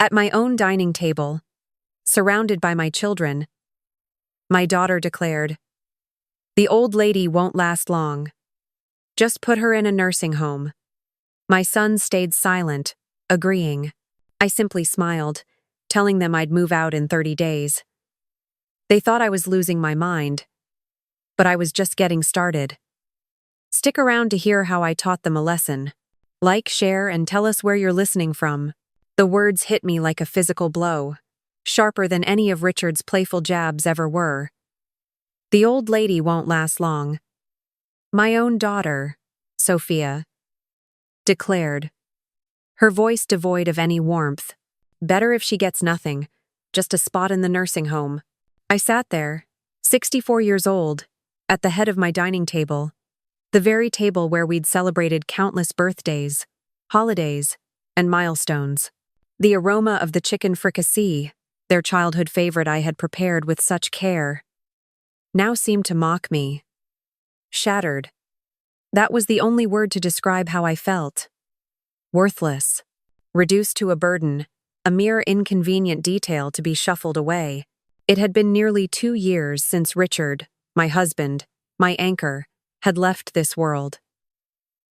At my own dining table, surrounded by my children, my daughter declared, "The old lady won't last long. Just put her in a nursing home." My sons stayed silent, agreeing. I simply smiled, telling them I'd move out in 30 days. They thought I was losing my mind, but I was just getting started. Stick around to hear how I taught them a lesson. Like, share, and tell us where you're listening from. The words hit me like a physical blow, sharper than any of Richard's playful jabs ever were. The old lady won't last long. My own daughter, Sophia, declared, her voice devoid of any warmth. Better if she gets nothing, just a spot in the nursing home. I sat there, 64 years old, at the head of my dining table, the very table where we'd celebrated countless birthdays, holidays, and milestones. The aroma of the chicken fricassee, their childhood favorite I had prepared with such care, now seemed to mock me. Shattered. That was the only word to describe how I felt. Worthless. Reduced to a burden, a mere inconvenient detail to be shuffled away. It had been nearly 2 years since Richard, my husband, my anchor, had left this world.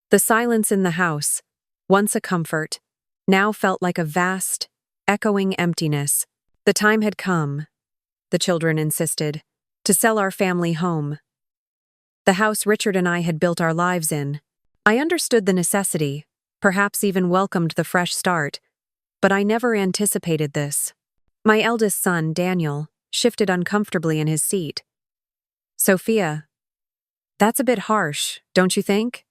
The silence in the house, once a comfort, now felt like a vast, echoing emptiness. The time had come, the children insisted, to sell our family home. The house Richard and I had built our lives in. I understood the necessity, perhaps even welcomed the fresh start, but I never anticipated this. My eldest son, Daniel, shifted uncomfortably in his seat. "Sophia, that's a bit harsh, don't you think?"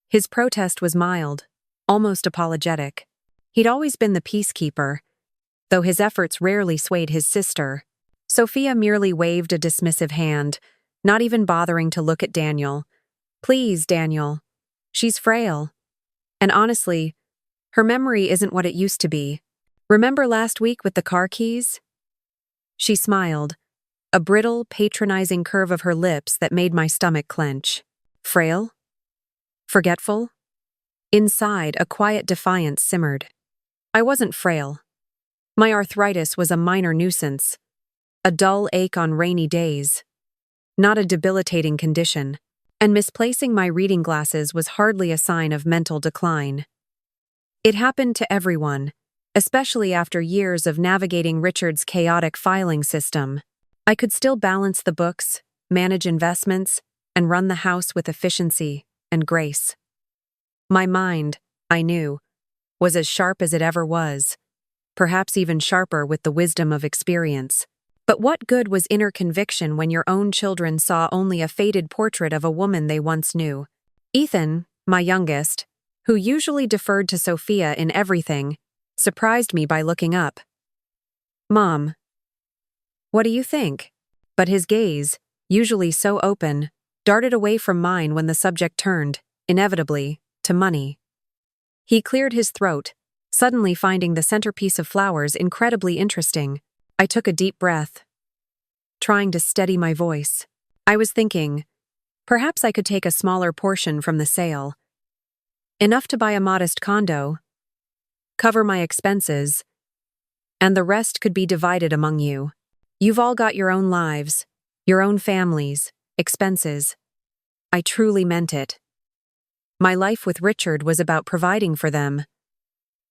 His protest was mild, almost apologetic. He'd always been the peacekeeper, though his efforts rarely swayed his sister. Sophia merely waved a dismissive hand, not even bothering to look at Daniel. "Please, Daniel. She's frail. And honestly, her memory isn't what it used to be. Remember last week with the car keys?" She smiled, a brittle, patronizing curve of her lips that made my stomach clench. Frail? Forgetful? Inside, a quiet defiance simmered. I wasn't frail. My arthritis was a minor nuisance, a dull ache on rainy days, not a debilitating condition, and misplacing my reading glasses was hardly a sign of mental decline. It happened to everyone, especially after years of navigating Richard's chaotic filing system. I could still balance the books, manage investments, and run the house with efficiency and grace. My mind, I knew, was as sharp as it ever was, perhaps even sharper with the wisdom of experience. But what good was inner conviction when your own children saw only a faded portrait of a woman they once knew? Ethan, my youngest, who usually deferred to Sophia in everything, surprised me by looking up. "Mom, what do you think?" But his gaze, usually so open, darted away from mine when the subject turned, inevitably, to money. He cleared his throat, suddenly finding the centerpiece of flowers incredibly interesting. I took a deep breath, trying to steady my voice. I was thinking, perhaps I could take a smaller portion from the sale. Enough to buy a modest condo, cover my expenses, and the rest could be divided among you. You've all got your own lives, your own families, expenses. I truly meant it. My life with Richard was about providing for them.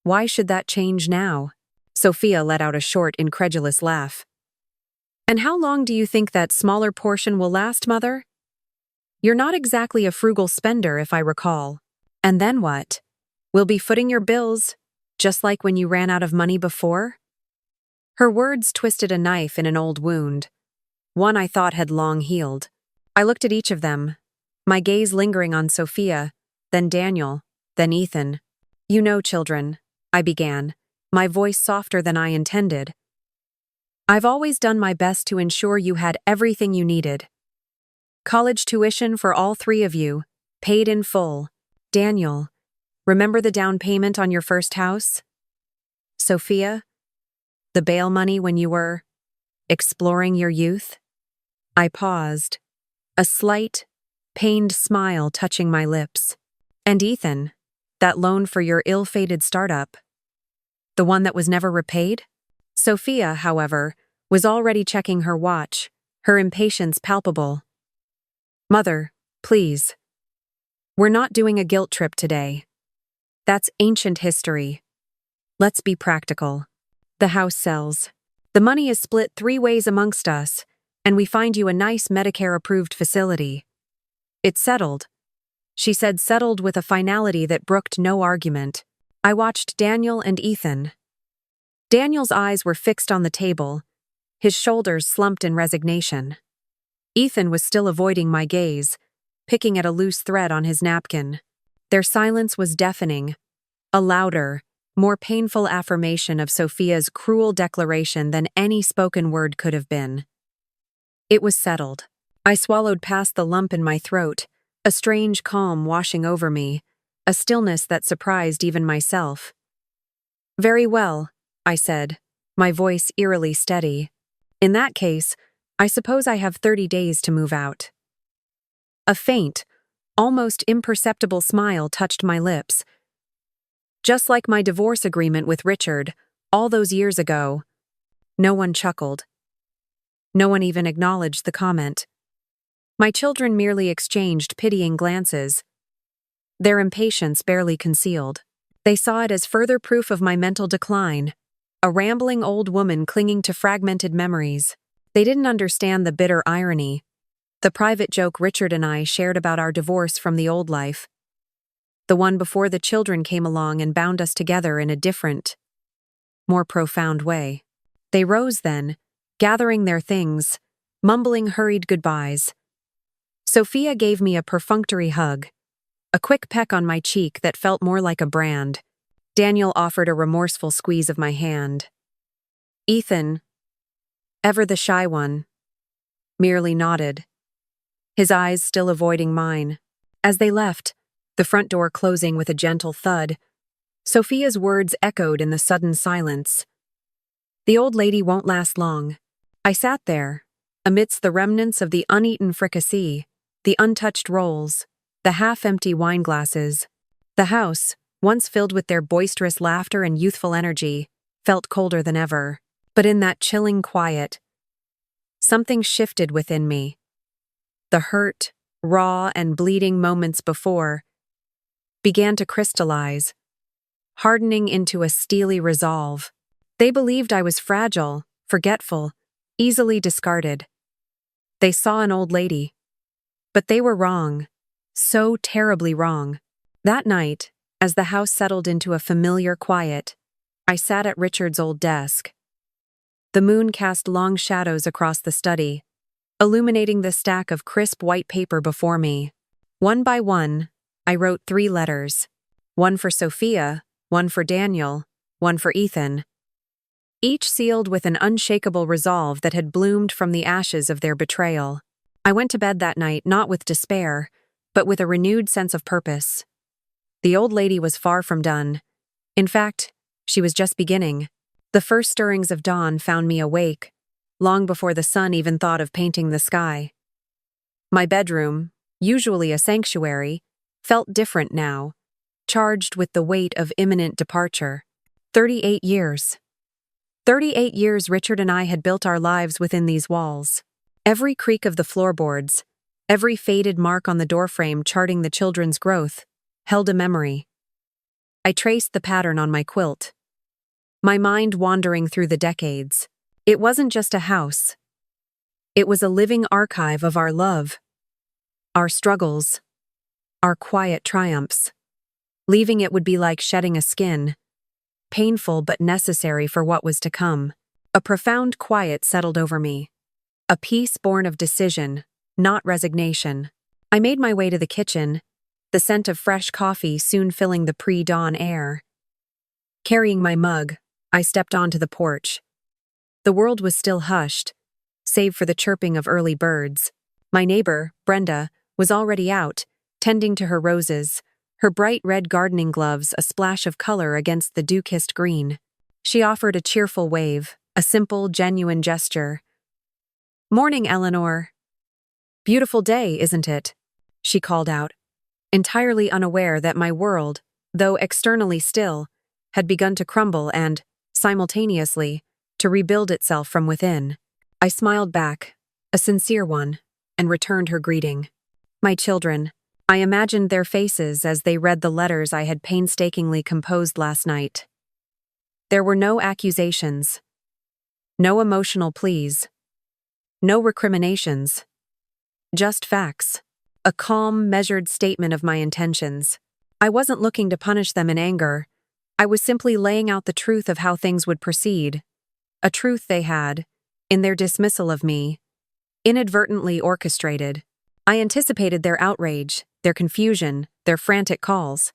Why should that change now? Sophia let out a short, incredulous laugh. "And how long do you think that smaller portion will last, Mother? You're not exactly a frugal spender, if I recall. And then what? We'll be footing your bills, just like when you ran out of money before?" Her words twisted a knife in an old wound, one I thought had long healed. I looked at each of them, my gaze lingering on Sophia, then Daniel, then Ethan. "You know, children," I began, my voice softer than I intended. "I've always done my best to ensure you had everything you needed. College tuition for all 3 of you, paid in full. Daniel, remember the down payment on your first house? Sophia, the bail money when you were exploring your youth?" I paused, a slight, pained smile touching my lips. "And Ethan, that loan for your ill-fated startup?" The one that was never repaid? Sophia, however, was already checking her watch, her impatience palpable. Mother, please. We're not doing a guilt trip today. That's ancient history. Let's be practical. The house sells. The money is split 3 ways amongst us, and we find you a nice Medicare-approved facility. It's settled. She said, settled with a finality that brooked no argument. I watched Daniel and Ethan. Daniel's eyes were fixed on the table, his shoulders slumped in resignation. Ethan was still avoiding my gaze, picking at a loose thread on his napkin. Their silence was deafening, a louder, more painful affirmation of Sophia's cruel declaration than any spoken word could have been. It was settled. I swallowed past the lump in my throat, a strange calm washing over me, a stillness that surprised even myself. Very well, I said, my voice eerily steady. In that case, I suppose I have 30 days to move out. A faint, almost imperceptible smile touched my lips. Just like my divorce agreement with Richard, all those years ago. No one chuckled. No one even acknowledged the comment. My children merely exchanged pitying glances, their impatience barely concealed. They saw it as further proof of my mental decline, a rambling old woman clinging to fragmented memories. They didn't understand the bitter irony, the private joke Richard and I shared about our divorce from the old life, the one before the children came along and bound us together in a different, more profound way. They rose then, gathering their things, mumbling hurried goodbyes. Sophia gave me a perfunctory hug, a quick peck on my cheek that felt more like a brand. Daniel offered a remorseful squeeze of my hand. Ethan, ever the shy one, merely nodded, his eyes still avoiding mine. As they left, the front door closing with a gentle thud, Sophia's words echoed in the sudden silence. The old lady won't last long. I sat there, amidst the remnants of the uneaten fricassee, the untouched rolls, the half-empty wine glasses. The house, once filled with their boisterous laughter and youthful energy, felt colder than ever. But in that chilling quiet, something shifted within me. The hurt, raw, and bleeding moments before began to crystallize, hardening into a steely resolve. They believed I was fragile, forgetful, easily discarded. They saw an old lady. But they were wrong. So terribly wrong. That night, as the house settled into a familiar quiet, I sat at Richard's old desk. The moon cast long shadows across the study, illuminating the stack of crisp white paper before me. One by one, I wrote 3 letters. One for Sophia, one for Daniel, one for Ethan. Each sealed with an unshakable resolve that had bloomed from the ashes of their betrayal. I went to bed that night not with despair, but with a renewed sense of purpose. The old lady was far from done. In fact, she was just beginning. The first stirrings of dawn found me awake, long before the sun even thought of painting the sky. My bedroom, usually a sanctuary, felt different now, charged with the weight of imminent departure. 38 years. 38 years Richard and I had built our lives within these walls. Every creak of the floorboards, every faded mark on the doorframe charting the children's growth, held a memory. I traced the pattern on my quilt, my mind wandering through the decades. It wasn't just a house. It was a living archive of our love, our struggles, our quiet triumphs. Leaving it would be like shedding a skin, painful but necessary for what was to come. A profound quiet settled over me. A peace born of decision, not resignation. I made my way to the kitchen, the scent of fresh coffee soon filling the pre-dawn air. Carrying my mug, I stepped onto the porch. The world was still hushed, save for the chirping of early birds. My neighbor, Brenda, was already out, tending to her roses, her bright red gardening gloves a splash of color against the dew-kissed green. She offered a cheerful wave, a simple, genuine gesture. "Morning, Eleanor." "Beautiful day, isn't it?" she called out, entirely unaware that my world, though externally still, had begun to crumble and, simultaneously, to rebuild itself from within. I smiled back, a sincere one, and returned her greeting. My children. I imagined their faces as they read the letters I had painstakingly composed last night. There were no accusations, no emotional pleas, no recriminations, just facts, a calm, measured statement of my intentions. I wasn't looking to punish them in anger. I was simply laying out the truth of how things would proceed, a truth they had, in their dismissal of me, inadvertently orchestrated. I anticipated their outrage, their confusion, their frantic calls.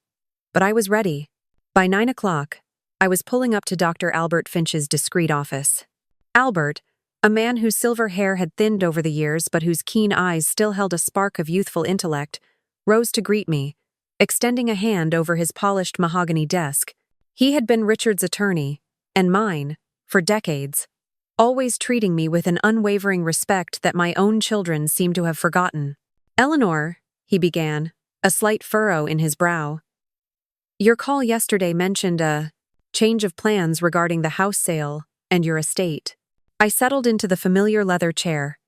But I was ready. By 9 o'clock, I was pulling up to Dr. Albert Finch's discreet office. Albert, a man whose silver hair had thinned over the years but whose keen eyes still held a spark of youthful intellect, rose to greet me, extending a hand over his polished mahogany desk. He had been Richard's attorney, and mine, for decades, always treating me with an unwavering respect that my own children seemed to have forgotten. "Eleanor," he began, a slight furrow in his brow. "Your call yesterday mentioned a change of plans regarding the house sale and your estate." I settled into the familiar leather chair,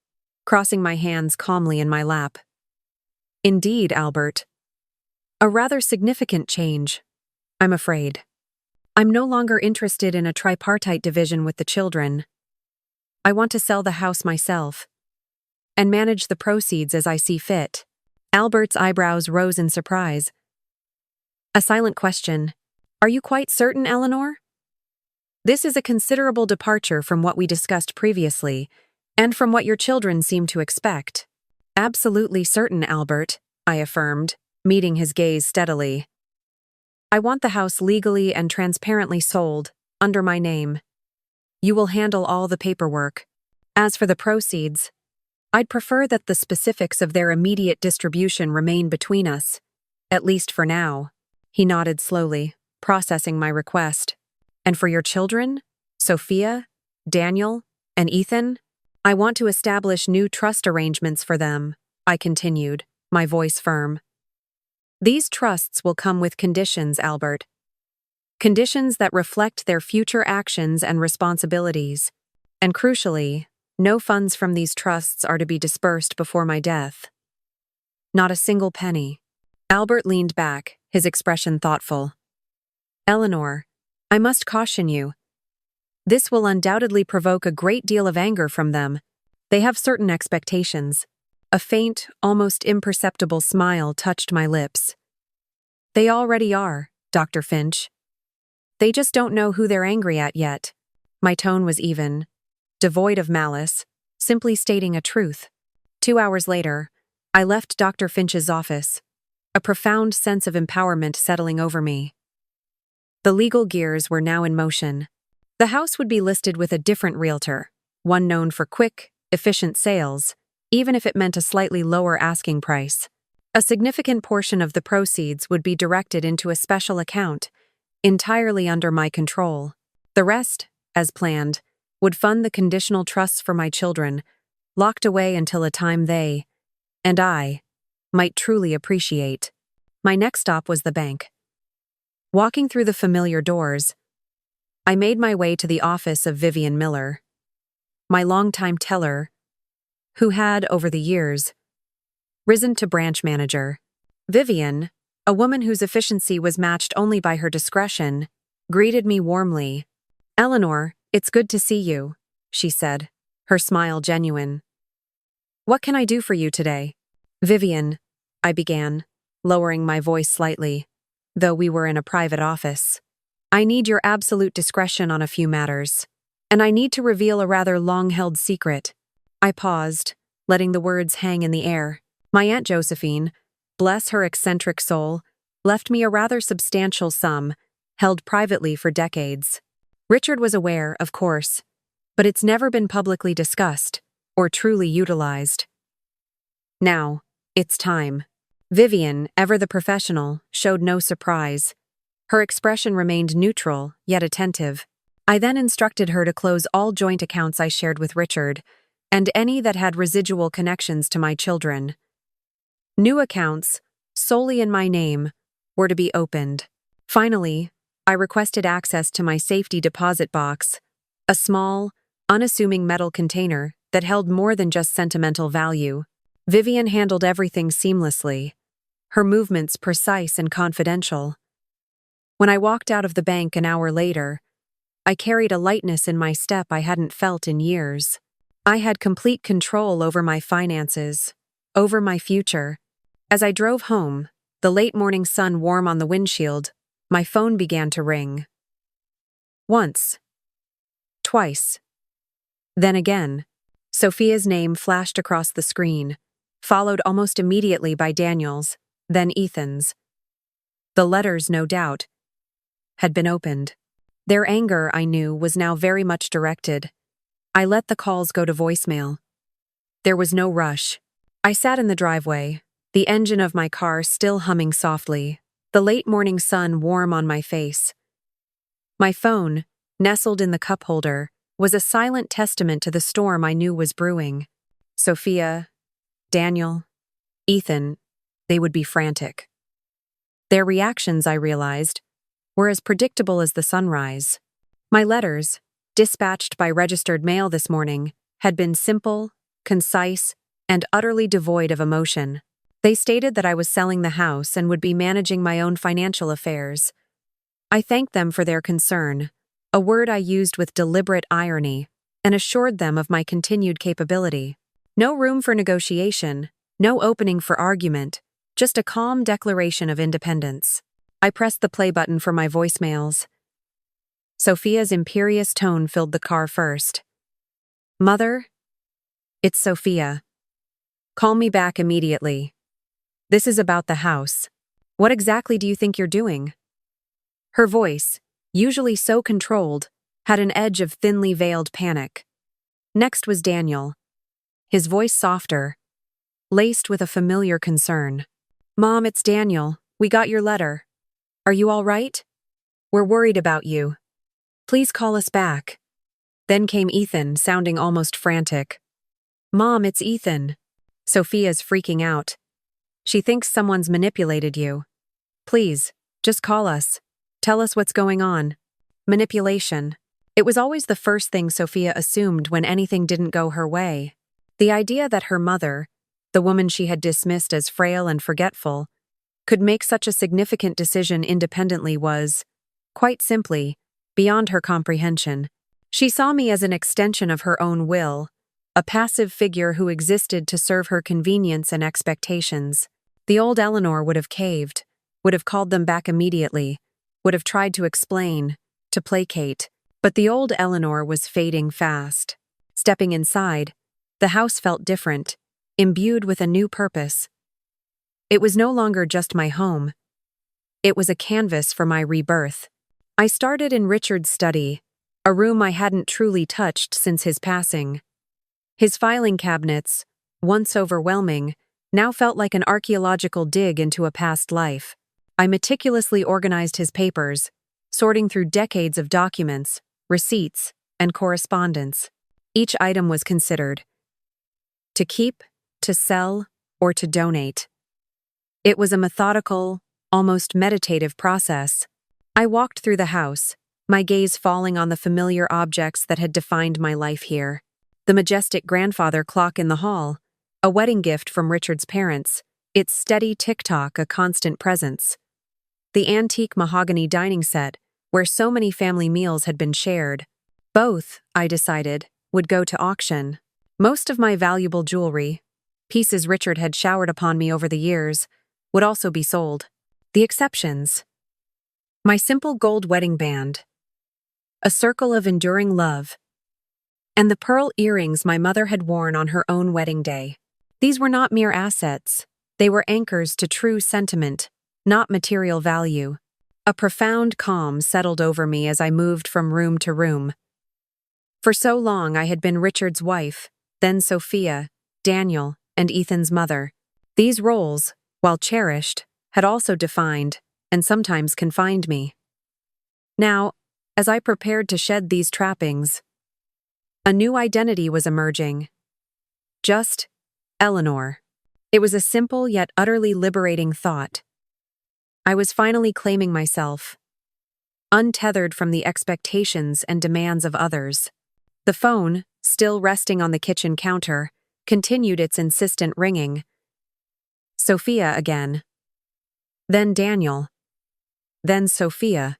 crossing my hands calmly in my lap. "Indeed, Albert. A rather significant change, I'm afraid. I'm no longer interested in a tripartite division with the children. I want to sell the house myself and manage the proceeds as I see fit." Albert's eyebrows rose in surprise. A silent question. "Are you quite certain, Eleanor? This is a considerable departure from what we discussed previously, and from what your children seem to expect." "Absolutely certain, Albert," I affirmed, meeting his gaze steadily. "I want the house legally and transparently sold, under my name. You will handle all the paperwork. As for the proceeds, I'd prefer that the specifics of their immediate distribution remain between us, at least for now." He nodded slowly, processing my request. "And for your children, Sophia, Daniel, and Ethan, I want to establish new trust arrangements for them," I continued, my voice firm. "These trusts will come with conditions, Albert. Conditions that reflect their future actions and responsibilities. And crucially, no funds from these trusts are to be dispersed before my death. Not a single penny." Albert leaned back, his expression thoughtful. "Eleanor, I must caution you. This will undoubtedly provoke a great deal of anger from them. They have certain expectations." A faint, almost imperceptible smile touched my lips. "They already are, Dr. Finch. They just don't know who they're angry at yet." My tone was even, devoid of malice, simply stating a truth. 2 hours later, I left Dr. Finch's office, a profound sense of empowerment settling over me. The legal gears were now in motion. The house would be listed with a different realtor, one known for quick, efficient sales, even if it meant a slightly lower asking price. A significant portion of the proceeds would be directed into a special account, entirely under my control. The rest, as planned, would fund the conditional trusts for my children, locked away until a time they, and I, might truly appreciate. My next stop was the bank. Walking through the familiar doors, I made my way to the office of Vivian Miller, my longtime teller, who had, over the years, risen to branch manager. Vivian, a woman whose efficiency was matched only by her discretion, greeted me warmly. "Eleanor, it's good to see you," she said, her smile genuine. "What can I do for you today?" "Vivian," I began, lowering my voice slightly, though we were in a private office. "I need your absolute discretion on a few matters, and I need to reveal a rather long-held secret." I paused, letting the words hang in the air. My Aunt Josephine, bless her eccentric soul, left me a rather substantial sum, held privately for decades. Richard was aware, of course, but it's never been publicly discussed or truly utilized. Now, it's time. Vivian, ever the professional, showed no surprise. Her expression remained neutral, yet attentive. I then instructed her to close all joint accounts I shared with Richard, and any that had residual connections to my children. New accounts, solely in my name, were to be opened. Finally, I requested access to my safety deposit box, a small, unassuming metal container that held more than just sentimental value. Vivian handled everything seamlessly, her movements precise and confidential. When I walked out of the bank an hour later, I carried a lightness in my step I hadn't felt in years. I had complete control over my finances, over my future. As I drove home, the late morning sun warm on the windshield, my phone began to ring. Once. Twice. Then again. Sophia's name flashed across the screen, followed almost immediately by Daniel's, then Ethan's. The letters, no doubt, had been opened. Their anger, I knew, was now very much directed. I let the calls go to voicemail. There was no rush. I sat in the driveway, the engine of my car still humming softly, the late morning sun warm on my face. My phone, nestled in the cup holder, was a silent testament to the storm I knew was brewing. Sophia, Daniel, Ethan, they would be frantic. Their reactions, I realized, were as predictable as the sunrise. My letters, dispatched by registered mail this morning, had been simple, concise, and utterly devoid of emotion. They stated that I was selling the house and would be managing my own financial affairs. I thanked them for their concern, a word I used with deliberate irony, and assured them of my continued capability. No room for negotiation, no opening for argument, just a calm declaration of independence. I pressed the play button for my voicemails. Sophia's imperious tone filled the car first. "Mother? It's Sophia. Call me back immediately. This is about the house. What exactly do you think you're doing?" Her voice, usually so controlled, had an edge of thinly veiled panic. Next was Daniel, his voice softer, laced with a familiar concern. "Mom, it's Daniel. We got your letter. Are you all right? We're worried about you. Please call us back." Then came Ethan, sounding almost frantic. "Mom, it's Ethan. Sophia's freaking out. She thinks someone's manipulated you. Please, just call us. Tell us what's going on." Manipulation. It was always the first thing Sophia assumed when anything didn't go her way. The idea that her mother, the woman she had dismissed as frail and forgetful, could make such a significant decision independently was, quite simply, beyond her comprehension. She saw me as an extension of her own will, a passive figure who existed to serve her convenience and expectations. The old Eleanor would have caved, would have called them back immediately, would have tried to explain, to placate, but the old Eleanor was fading fast. Stepping inside, the house felt different, imbued with a new purpose. It was no longer just my home. It was a canvas for my rebirth. I started in Richard's study, a room I hadn't truly touched since his passing. His filing cabinets, once overwhelming, now felt like an archaeological dig into a past life. I meticulously organized his papers, sorting through decades of documents, receipts, and correspondence. Each item was considered. To keep, to sell, or to donate. It was a methodical, almost meditative process. I walked through the house, my gaze falling on the familiar objects that had defined my life here. The majestic grandfather clock in the hall, a wedding gift from Richard's parents, its steady tick-tock a constant presence. The antique mahogany dining set, where so many family meals had been shared. Both, I decided, would go to auction. Most of my valuable jewelry, pieces Richard had showered upon me over the years, would also be sold. The exceptions. My simple gold wedding band, a circle of enduring love, and the pearl earrings my mother had worn on her own wedding day. These were not mere assets. They were anchors to true sentiment, not material value. A profound calm settled over me as I moved from room to room. For so long I had been Richard's wife, then Sophia, Daniel, and Ethan's mother. These roles, while cherished, had also defined, and sometimes confined me. Now, as I prepared to shed these trappings, a new identity was emerging. Just Eleanor. It was a simple yet utterly liberating thought. I was finally claiming myself. untethered from the expectations and demands of others. The phone, still resting on the kitchen counter, continued its insistent ringing. Sophia again. Then Daniel. Then Sophia.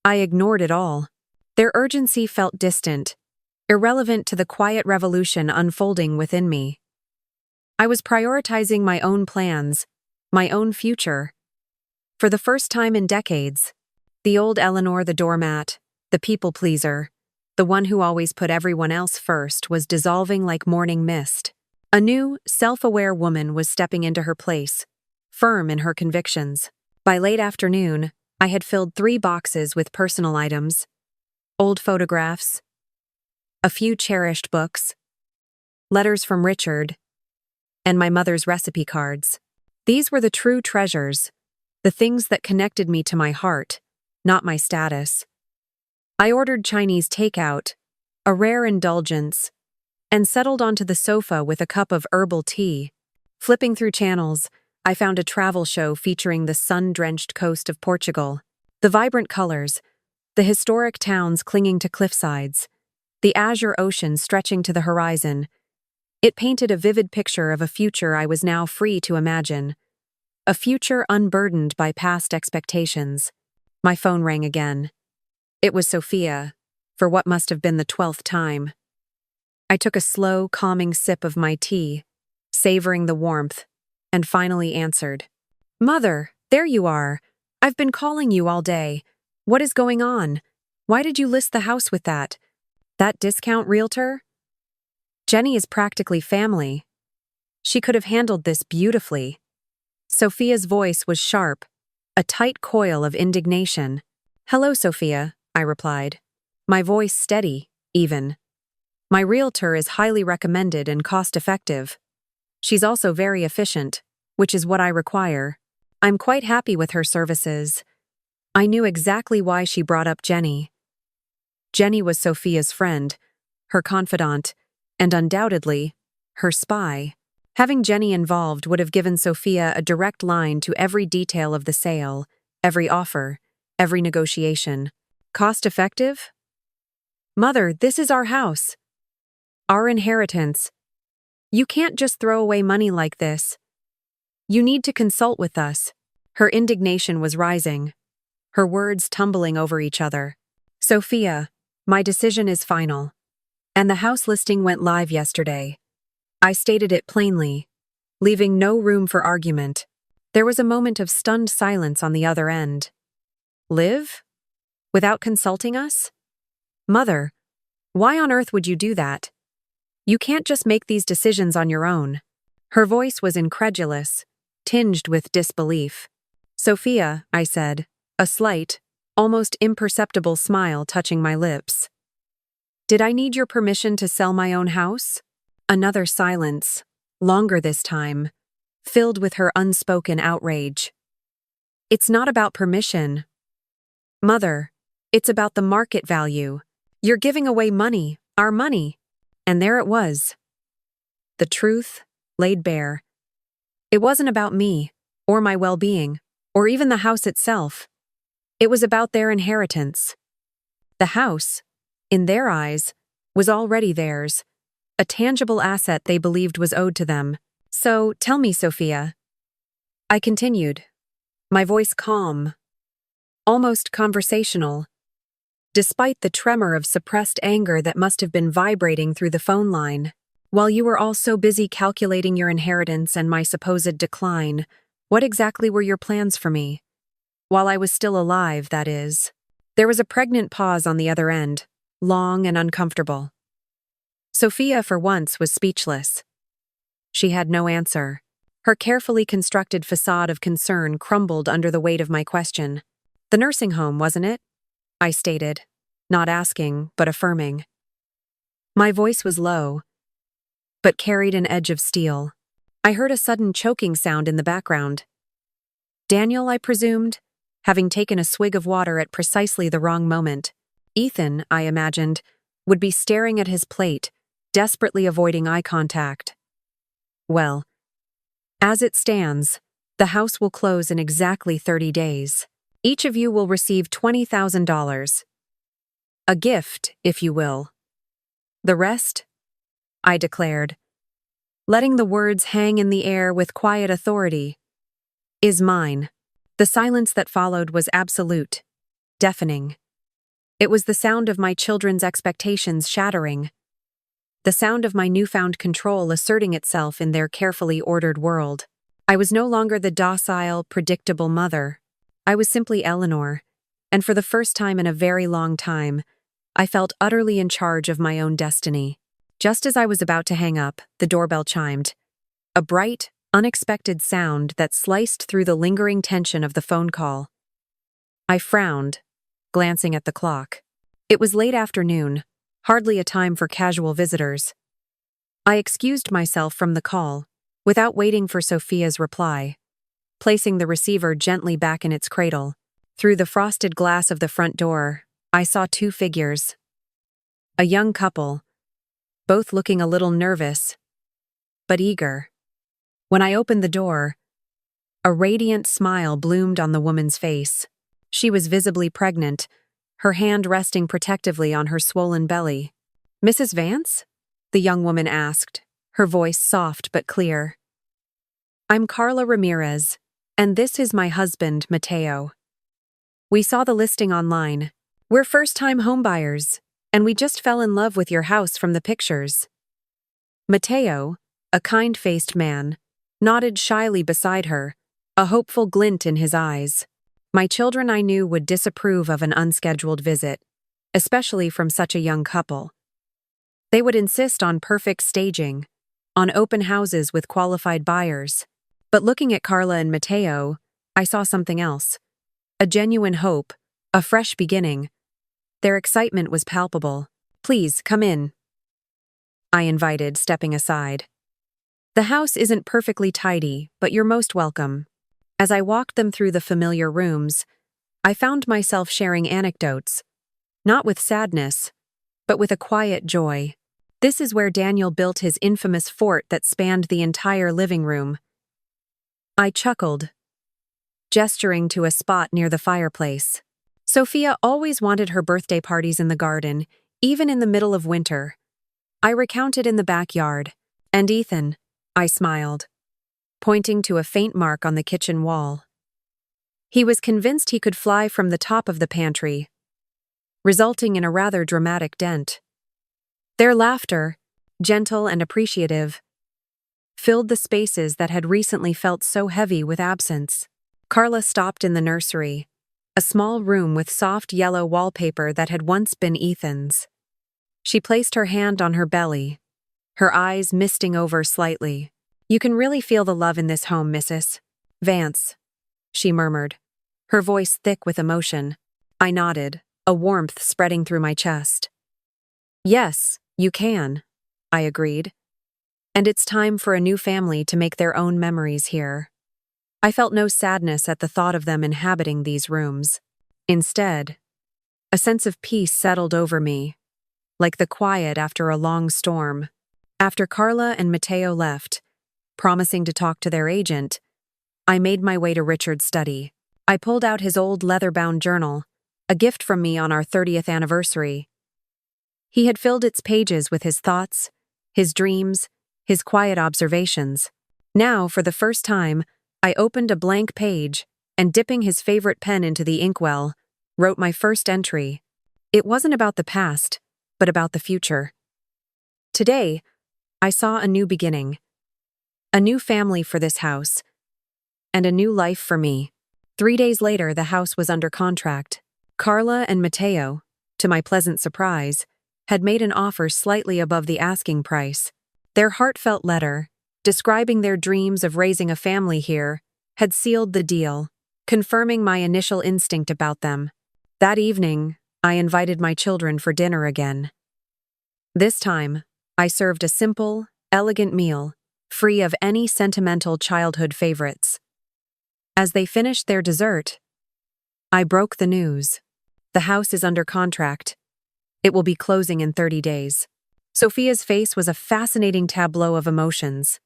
I ignored it all. Their urgency felt distant, irrelevant to the quiet revolution unfolding within me. I was prioritizing my own plans, my own future. For the first time in decades, the old Eleanor the doormat, the people-pleaser, the one who always put everyone else first, was dissolving like morning mist. A new, self-aware woman was stepping into her place, firm in her convictions. By late afternoon, I had filled 3 boxes with personal items, old photographs, a few cherished books, letters from Richard, and my mother's recipe cards. These were the true treasures, the things that connected me to my heart, not my status. I ordered Chinese takeout, a rare indulgence, and settled onto the sofa with a cup of herbal tea. Flipping through channels, I found a travel show featuring the sun-drenched coast of Portugal. The vibrant colors, the historic towns clinging to cliffsides, the azure ocean stretching to the horizon. It painted a vivid picture of a future I was now free to imagine. A future unburdened by past expectations. My phone rang again. It was Sophia, for what must have been the 12th time. I took a slow, calming sip of my tea, savoring the warmth, and finally answered. Mother, there you are. I've been calling you all day. What is going on? Why did you list the house with that discount realtor? Jenny is practically family. She could have handled this beautifully. Sophia's voice was sharp, a tight coil of indignation. Hello, Sophia, I replied. My voice steady, even. My realtor is highly recommended and cost-effective. She's also very efficient, which is what I require. I'm quite happy with her services. I knew exactly why she brought up Jenny. Jenny was Sophia's friend, her confidant, and undoubtedly, her spy. Having Jenny involved would have given Sophia a direct line to every detail of the sale, every offer, every negotiation. Cost-effective? Mother, this is our house. Our inheritance. You can't just throw away money like this. You need to consult with us. Her indignation was rising, her words tumbling over each other. Sophia, my decision is final. And the house listing went live yesterday. I stated it plainly, leaving no room for argument. There was a moment of stunned silence on the other end. Live? Without consulting us? Mother, why on earth would you do that? You can't just make these decisions on your own. Her voice was incredulous, tinged with disbelief. Sophia, I said, a slight, almost imperceptible smile touching my lips. Did I need your permission to sell my own house? Another silence, longer this time, filled with her unspoken outrage. It's not about permission. Mother, it's about the market value. You're giving away money, our money. And there it was. The truth laid bare. It wasn't about me, or my well-being, or even the house itself. It was about their inheritance. The house, in their eyes, was already theirs, a tangible asset they believed was owed to them. So, tell me, Sophia. I continued, my voice calm, almost conversational, despite the tremor of suppressed anger that must have been vibrating through the phone line. While you were all so busy calculating your inheritance and my supposed decline, what exactly were your plans for me? While I was still alive, that is. There was a pregnant pause on the other end, long and uncomfortable. Sophia, for once, was speechless. She had no answer. Her carefully constructed facade of concern crumbled under the weight of my question. The nursing home, wasn't it? I stated, not asking, but affirming. My voice was low, but carried an edge of steel. I heard a sudden choking sound in the background. Daniel, I presumed, having taken a swig of water at precisely the wrong moment. Ethan, I imagined, would be staring at his plate, desperately avoiding eye contact. Well, as it stands, the house will close in exactly 30 days. Each of you will receive $20,000. A gift, if you will. The rest, I declared, letting the words hang in the air with quiet authority, is mine. The silence that followed was absolute, deafening. It was the sound of my children's expectations shattering, the sound of my newfound control asserting itself in their carefully ordered world. I was no longer the docile, predictable mother. I was simply Eleanor, and for the first time in a very long time, I felt utterly in charge of my own destiny. Just as I was about to hang up, the doorbell chimed. A bright, unexpected sound that sliced through the lingering tension of the phone call. I frowned, glancing at the clock. It was late afternoon, hardly a time for casual visitors. I excused myself from the call, without waiting for Sophia's reply, placing the receiver gently back in its cradle. Through the frosted glass of the front door, I saw two figures. A young couple, both looking a little nervous, but eager. When I opened the door, a radiant smile bloomed on the woman's face. She was visibly pregnant, her hand resting protectively on her swollen belly. "Mrs. Vance?" the young woman asked, her voice soft but clear. "I'm Carla Ramirez, and this is my husband, Mateo. We saw the listing online. We're first-time homebuyers, and we just fell in love with your house from the pictures." Mateo, a kind-faced man, nodded shyly beside her, a hopeful glint in his eyes. My children, I knew, would disapprove of an unscheduled visit, especially from such a young couple. They would insist on perfect staging, on open houses with qualified buyers. But looking at Carla and Mateo, I saw something else. A genuine hope, a fresh beginning. Their excitement was palpable. "Please, come in," I invited, stepping aside. "The house isn't perfectly tidy, but you're most welcome." As I walked them through the familiar rooms, I found myself sharing anecdotes, not with sadness, but with a quiet joy. This is where Daniel built his infamous fort that spanned the entire living room. I chuckled, gesturing to a spot near the fireplace. Sophia always wanted her birthday parties in the garden, even in the middle of winter. I recounted in the backyard. "And Ethan," I smiled, pointing to a faint mark on the kitchen wall. "He was convinced he could fly from the top of the pantry," resulting in a rather dramatic dent. Their laughter, gentle and appreciative, filled the spaces that had recently felt so heavy with absence. Carla stopped in the nursery, a small room with soft yellow wallpaper that had once been Ethan's. She placed her hand on her belly, her eyes misting over slightly. "You can really feel the love in this home, Mrs. Vance," she murmured, her voice thick with emotion. I nodded, a warmth spreading through my chest. "Yes, you can," I agreed. "And it's time for a new family to make their own memories here." I felt no sadness at the thought of them inhabiting these rooms. Instead, a sense of peace settled over me, like the quiet after a long storm. After Carla and Mateo left, promising to talk to their agent, I made my way to Richard's study. I pulled out his old leather-bound journal, a gift from me on our 30th anniversary. He had filled its pages with his thoughts, his dreams, his quiet observations. Now, for the first time, I opened a blank page and, dipping his favorite pen into the inkwell, wrote my first entry. It wasn't about the past, but about the future. Today, I saw a new beginning. A new family for this house, and a new life for me. 3 days later, the house was under contract. Carla and Mateo, to my pleasant surprise, had made an offer slightly above the asking price. Their heartfelt letter, describing their dreams of raising a family here, had sealed the deal, confirming my initial instinct about them. That evening, I invited my children for dinner again. This time, I served a simple, elegant meal, free of any sentimental childhood favorites. As they finished their dessert, I broke the news. The house is under contract. It will be closing in 30 days. Sophia's face was a fascinating tableau of emotions.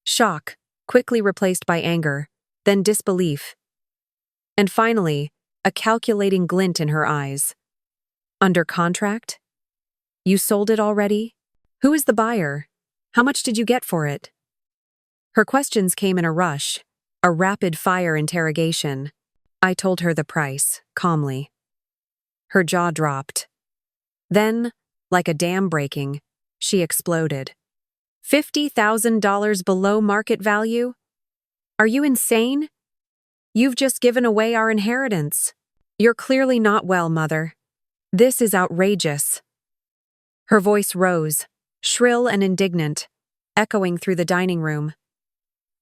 Shock, quickly replaced by anger, then disbelief. And finally, a calculating glint in her eyes. Under contract? You sold it already? Who is the buyer? How much did you get for it? Her questions came in a rush, a rapid-fire interrogation. I told her the price, calmly. Her jaw dropped. Then, like a dam breaking, she exploded. $50,000 below market value? Are you insane? You've just given away our inheritance. You're clearly not well, Mother. This is outrageous. Her voice rose, shrill and indignant, echoing through the dining room.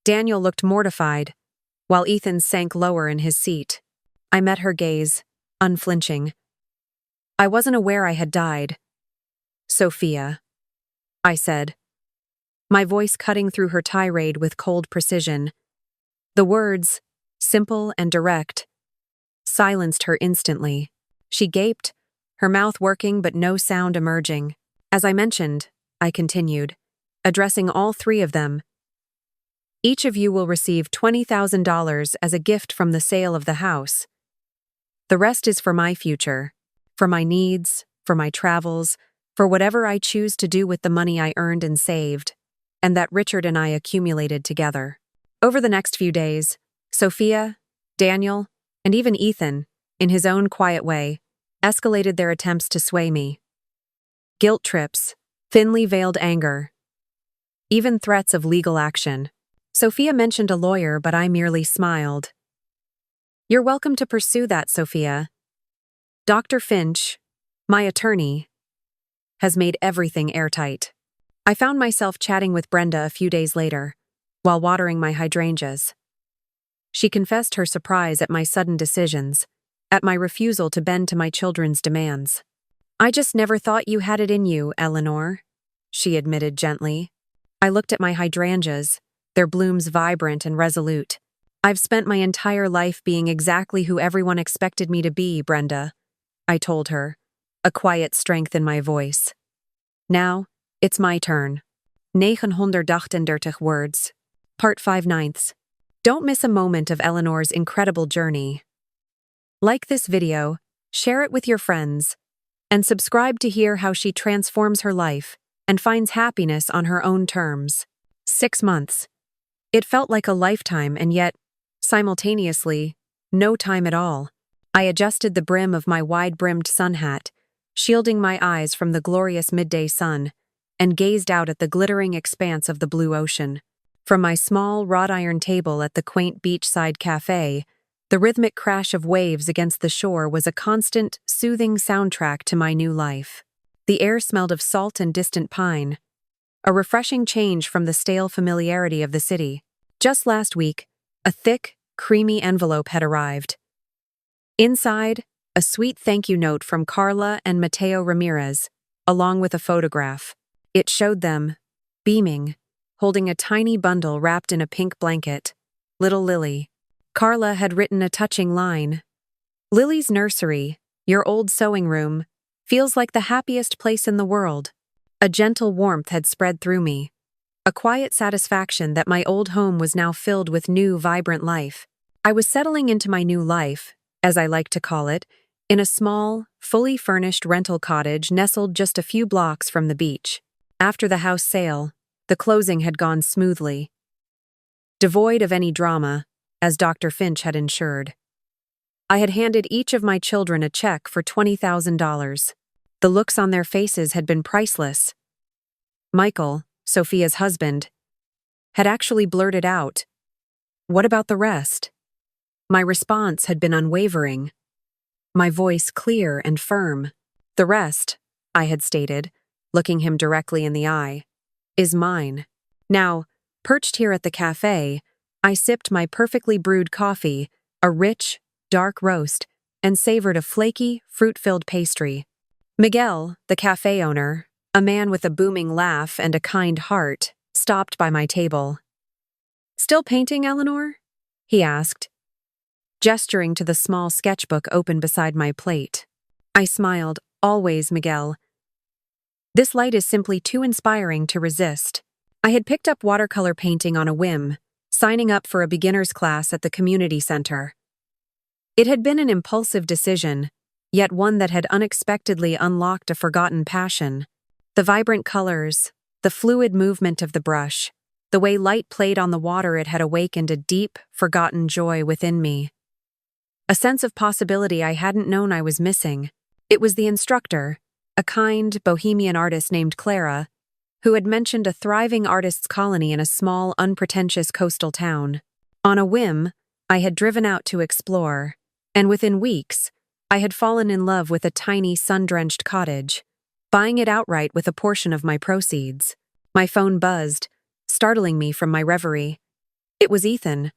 Daniel looked mortified, while Ethan sank lower in his seat. I met her gaze, unflinching. I wasn't aware I had died. Sophia, I said, my voice cutting through her tirade with cold precision. The words, simple and direct, silenced her instantly. She gaped, her mouth working but no sound emerging. As I mentioned, I continued, addressing all three of them. Each of you will receive $20,000 as a gift from the sale of the house. The rest is for my future, for my needs, for my travels, for whatever I choose to do with the money I earned and saved, and that Richard and I accumulated together. Over the next few days, Sophia, Daniel, and even Ethan, in his own quiet way, escalated their attempts to sway me. Guilt trips, thinly veiled anger, even threats of legal action. Sophia mentioned a lawyer, but I merely smiled. You're welcome to pursue that, Sophia. Dr. Finch, my attorney, has made everything airtight. I found myself chatting with Brenda a few days later, while watering my hydrangeas. She confessed her surprise at my sudden decisions, at my refusal to bend to my children's demands. I just never thought you had it in you, Eleanor, she admitted gently. I looked at my hydrangeas, their blooms vibrant and resolute. I've spent my entire life being exactly who everyone expected me to be, Brenda, I told her, a quiet strength in my voice. Now, it's my turn. 938 words. Part 5/9. Don't miss a moment of Eleanor's incredible journey. Like this video, share it with your friends, and subscribe to hear how she transforms her life and finds happiness on her own terms. 6 months. It felt like a lifetime and yet, simultaneously, no time at all. I adjusted the brim of my wide-brimmed sun hat, shielding my eyes from the glorious midday sun, and gazed out at the glittering expanse of the blue ocean. From my small wrought-iron table at the quaint beachside cafe, the rhythmic crash of waves against the shore was a constant, soothing soundtrack to my new life. The air smelled of salt and distant pine, a refreshing change from the stale familiarity of the city. Just last week, a thick, creamy envelope had arrived. Inside, a sweet thank you note from Carla and Mateo Ramirez, along with a photograph. It showed them, beaming, holding a tiny bundle wrapped in a pink blanket. Little Lily. Carla had written a touching line. Lily's nursery, your old sewing room, feels like the happiest place in the world. A gentle warmth had spread through me. A quiet satisfaction that my old home was now filled with new, vibrant life. I was settling into my new life, as I like to call it, in a small, fully furnished rental cottage nestled just a few blocks from the beach. After the house sale, the closing had gone smoothly. Devoid of any drama, as Dr. Finch had ensured. I had handed each of my children a check for $20,000. The looks on their faces had been priceless. Michael, Sophia's husband, had actually blurted out, "What about the rest?" My response had been unwavering, my voice clear and firm. "The rest," I had stated, looking him directly in the eye, "is mine." Now, perched here at the cafe, I sipped my perfectly brewed coffee, a rich, dark roast, and savored a flaky, fruit-filled pastry. Miguel, the cafe owner, a man with a booming laugh and a kind heart, stopped by my table. "Still painting, Eleanor?" he asked, gesturing to the small sketchbook open beside my plate. I smiled. "Always, Miguel. This light is simply too inspiring to resist." I had picked up watercolor painting on a whim, signing up for a beginner's class at the community center. It had been an impulsive decision, yet one that had unexpectedly unlocked a forgotten passion. The vibrant colors, the fluid movement of the brush, the way light played on the water, it had awakened a deep, forgotten joy within me. A sense of possibility I hadn't known I was missing. It was the instructor, a kind, bohemian artist named Clara, who had mentioned a thriving artists' colony in a small, unpretentious coastal town. On a whim, I had driven out to explore, and within weeks, I had fallen in love with a tiny, sun-drenched cottage, buying it outright with a portion of my proceeds. My phone buzzed, startling me from my reverie. It was Ethan.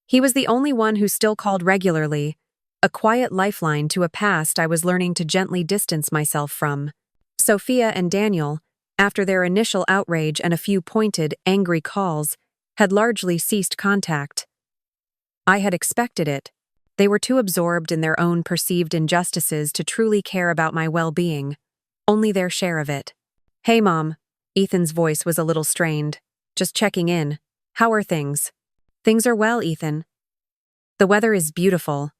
He was the only one who still called regularly, a quiet lifeline to a past I was learning to gently distance myself from. Sophia and Daniel, after their initial outrage and a few pointed, angry calls, had largely ceased contact. I had expected it. They were too absorbed in their own perceived injustices to truly care about my well-being, only their share of it. "Hey, Mom." Ethan's voice was a little strained. "Just checking in. How are things?" "Things are well, Ethan. The weather is beautiful,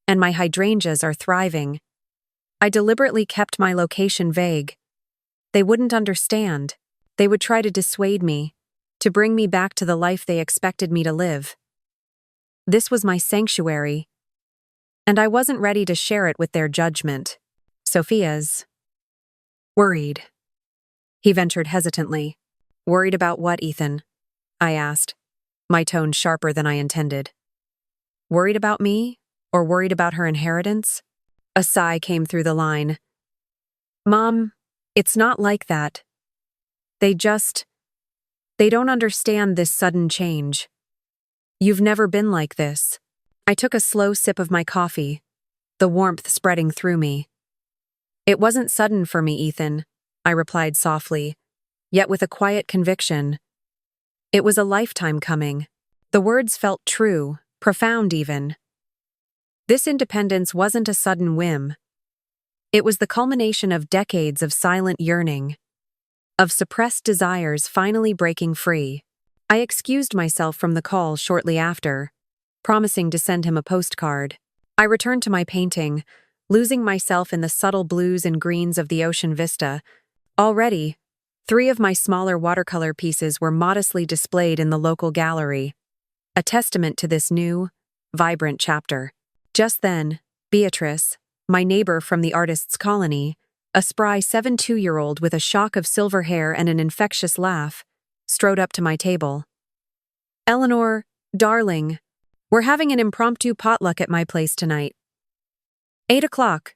and my hydrangeas are thriving." I deliberately kept my location vague. They wouldn't understand. They would try to dissuade me, to bring me back to the life they expected me to live. This was my sanctuary, and I wasn't ready to share it with their judgment. Sophia's worried. He ventured hesitantly. "Worried about what, Ethan?" I asked, my tone sharper than I intended. "Worried about me, or worried about her inheritance?" A sigh came through the line. "Mom, it's not like that. They don't understand this sudden change. You've never been like this." I took a slow sip of my coffee, the warmth spreading through me. "It wasn't sudden for me, Ethan," I replied softly, yet with a quiet conviction. "It was a lifetime coming." The words felt true, profound even. This independence wasn't a sudden whim. It was the culmination of decades of silent yearning, of suppressed desires finally breaking free. I excused myself from the call shortly after, promising to send him a postcard. I returned to my painting, losing myself in the subtle blues and greens of the ocean vista. Already, 3 of my smaller watercolor pieces were modestly displayed in the local gallery, a testament to this new, vibrant chapter. Just then, Beatrice, my neighbor from the artists' colony, a spry 7-2-year-old with a shock of silver hair and an infectious laugh, strode up to my table. "Eleanor, darling, we're having an impromptu potluck at my place tonight. 8 o'clock.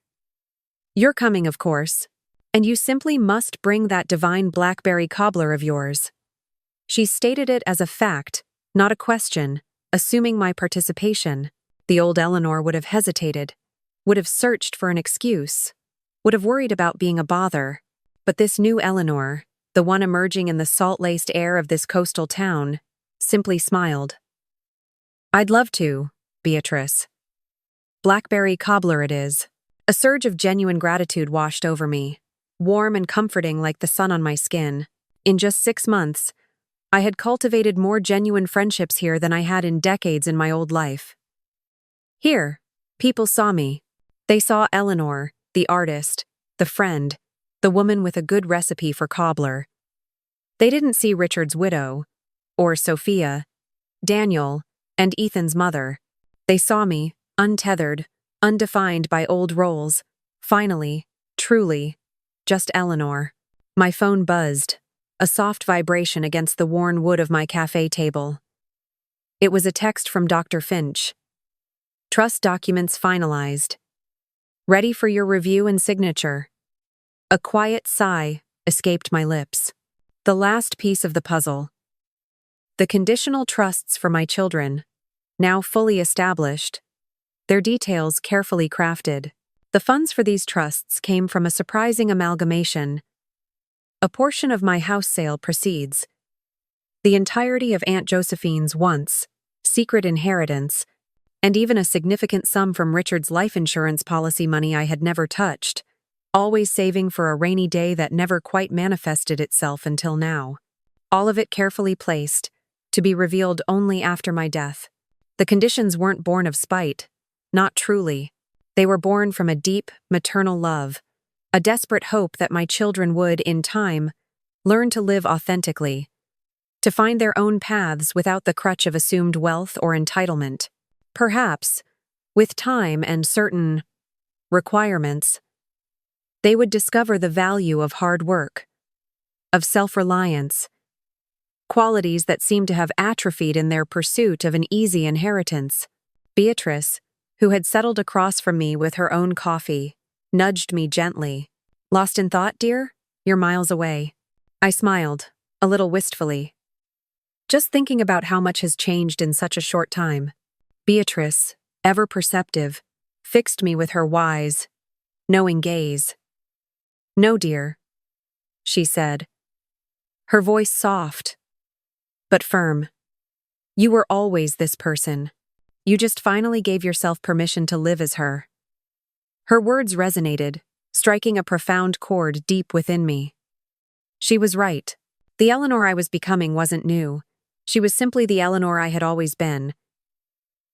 You're coming, of course, and you simply must bring that divine blackberry cobbler of yours." She stated it as a fact, not a question, assuming my participation. The old Eleanor would have hesitated, would have searched for an excuse, would have worried about being a bother. But this new Eleanor, the one emerging in the salt-laced air of this coastal town, simply smiled. "I'd love to, Beatrice. Blackberry cobbler it is." A surge of genuine gratitude washed over me, warm and comforting like the sun on my skin. In just 6 months, I had cultivated more genuine friendships here than I had in decades in my old life. Here, people saw me. They saw Eleanor, the artist, the friend, the woman with a good recipe for cobbler. They didn't see Richard's widow, or Sophia, Daniel, and Ethan's mother. They saw me, untethered, undefined by old roles, finally, truly, just Eleanor. My phone buzzed, a soft vibration against the worn wood of my cafe table. It was a text from Dr. Finch. "Trust documents finalized. Ready for your review and signature." A quiet sigh escaped my lips. The last piece of the puzzle. The conditional trusts for my children, now fully established, their details carefully crafted. The funds for these trusts came from a surprising amalgamation. A portion of my house sale proceeds. The entirety of Aunt Josephine's once secret inheritance, and even a significant sum from Richard's life insurance policy money I had never touched, always saving for a rainy day that never quite manifested itself until now. All of it carefully placed, to be revealed only after my death. The conditions weren't born of spite, not truly. They were born from a deep, maternal love, a desperate hope that my children would, in time, learn to live authentically, to find their own paths without the crutch of assumed wealth or entitlement. Perhaps, with time and certain requirements, they would discover the value of hard work, of self-reliance, qualities that seem to have atrophied in their pursuit of an easy inheritance. Beatrice, who had settled across from me with her own coffee, nudged me gently. "Lost in thought, dear? You're miles away." I smiled, a little wistfully. Just thinking about how much has changed in such a short time. Beatrice, ever perceptive, fixed me with her wise, knowing gaze. "No, dear," she said, her voice soft, but firm. "You were always this person. You just finally gave yourself permission to live as her." Her words resonated, striking a profound chord deep within me. She was right. The Eleanor I was becoming wasn't new. She was simply the Eleanor I had always been,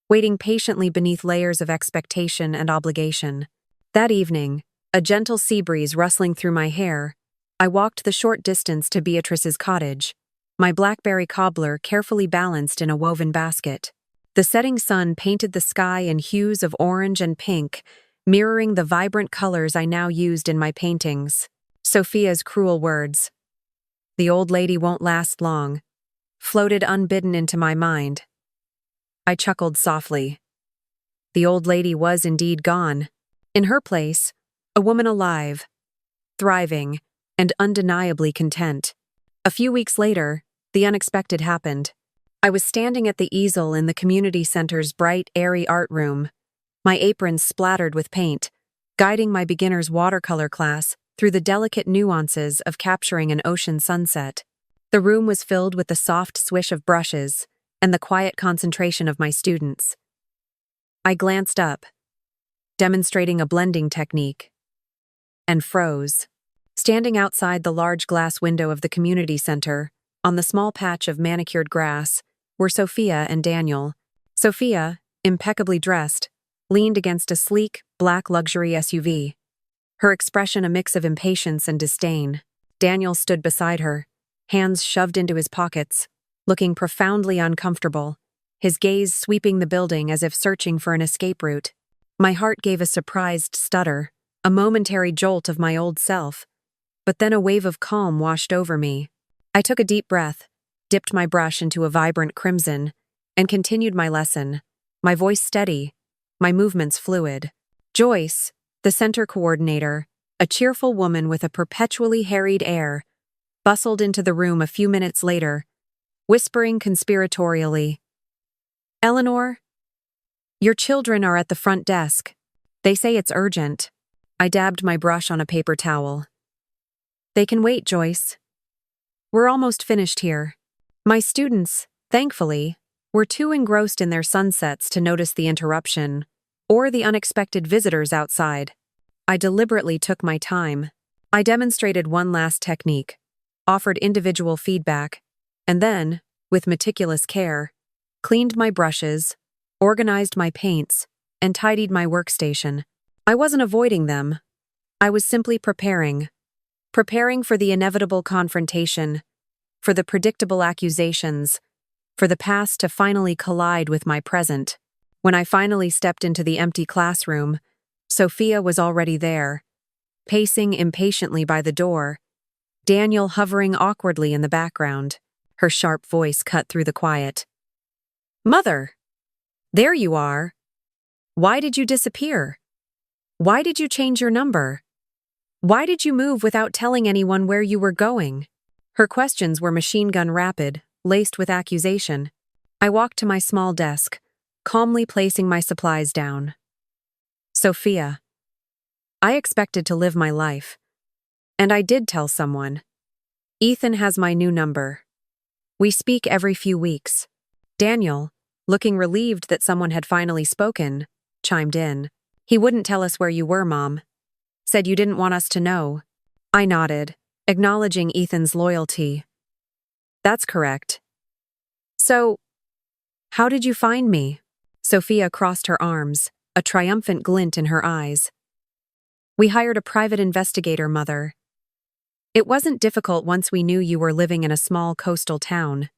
waiting patiently beneath layers of expectation and obligation. That evening, a gentle sea breeze rustling through my hair, I walked the short distance to Beatrice's cottage, my blackberry cobbler carefully balanced in a woven basket. The setting sun painted the sky in hues of orange and pink, mirroring the vibrant colors I now used in my paintings. Sophia's cruel words, "The old lady won't last long," floated unbidden into my mind. I chuckled softly. The old lady was indeed gone. In her place, a woman alive, thriving, and undeniably content. A few weeks later, the unexpected happened. I was standing at the easel in the community center's bright, airy art room, my apron splattered with paint, guiding my beginner's watercolor class through the delicate nuances of capturing an ocean sunset. The room was filled with the soft swish of brushes and the quiet concentration of my students. I glanced up, demonstrating a blending technique, and froze. Standing outside the large glass window of the community center, on the small patch of manicured grass, were Sophia and Daniel. Sophia, impeccably dressed, leaned against a sleek, black luxury SUV, her expression a mix of impatience and disdain. Daniel stood beside her, hands shoved into his pockets, looking profoundly uncomfortable, his gaze sweeping the building as if searching for an escape route. My heart gave a surprised stutter, a momentary jolt of my old self, but then a wave of calm washed over me. I took a deep breath, dipped my brush into a vibrant crimson, and continued my lesson, my voice steady, my movements fluid. Joyce, the center coordinator, a cheerful woman with a perpetually harried air, bustled into the room a few minutes later, whispering conspiratorially, "Eleanor, your children are at the front desk. They say it's urgent." I dabbed my brush on a paper towel. "They can wait, Joyce. We're almost finished here." My students, thankfully, were too engrossed in their sunsets to notice the interruption or the unexpected visitors outside. I deliberately took my time. I demonstrated one last technique, offered individual feedback, and then, with meticulous care, cleaned my brushes, organized my paints, and tidied my workstation. I wasn't avoiding them. I was simply preparing for the inevitable confrontation, for the predictable accusations, for the past to finally collide with my present. When I finally stepped into the empty classroom, Sophia was already there, pacing impatiently by the door, Daniel hovering awkwardly in the background. Her sharp voice cut through the quiet. "Mother! There you are! Why did you disappear? Why did you change your number? Why did you move without telling anyone where you were going?" Her questions were machine gun rapid, laced with accusation. I walked to my small desk, calmly placing my supplies down. "Sophia, I expected to live my life. And I did tell someone. Ethan has my new number. We speak every few weeks." Daniel, looking relieved that someone had finally spoken, chimed in. "He wouldn't tell us where you were, Mom. Said you didn't want us to know." I nodded, acknowledging Ethan's loyalty. "That's correct. So, how did you find me?" Sophia crossed her arms, a triumphant glint in her eyes. We hired a private investigator, Mother. It wasn't difficult once we knew you were living in a small coastal town.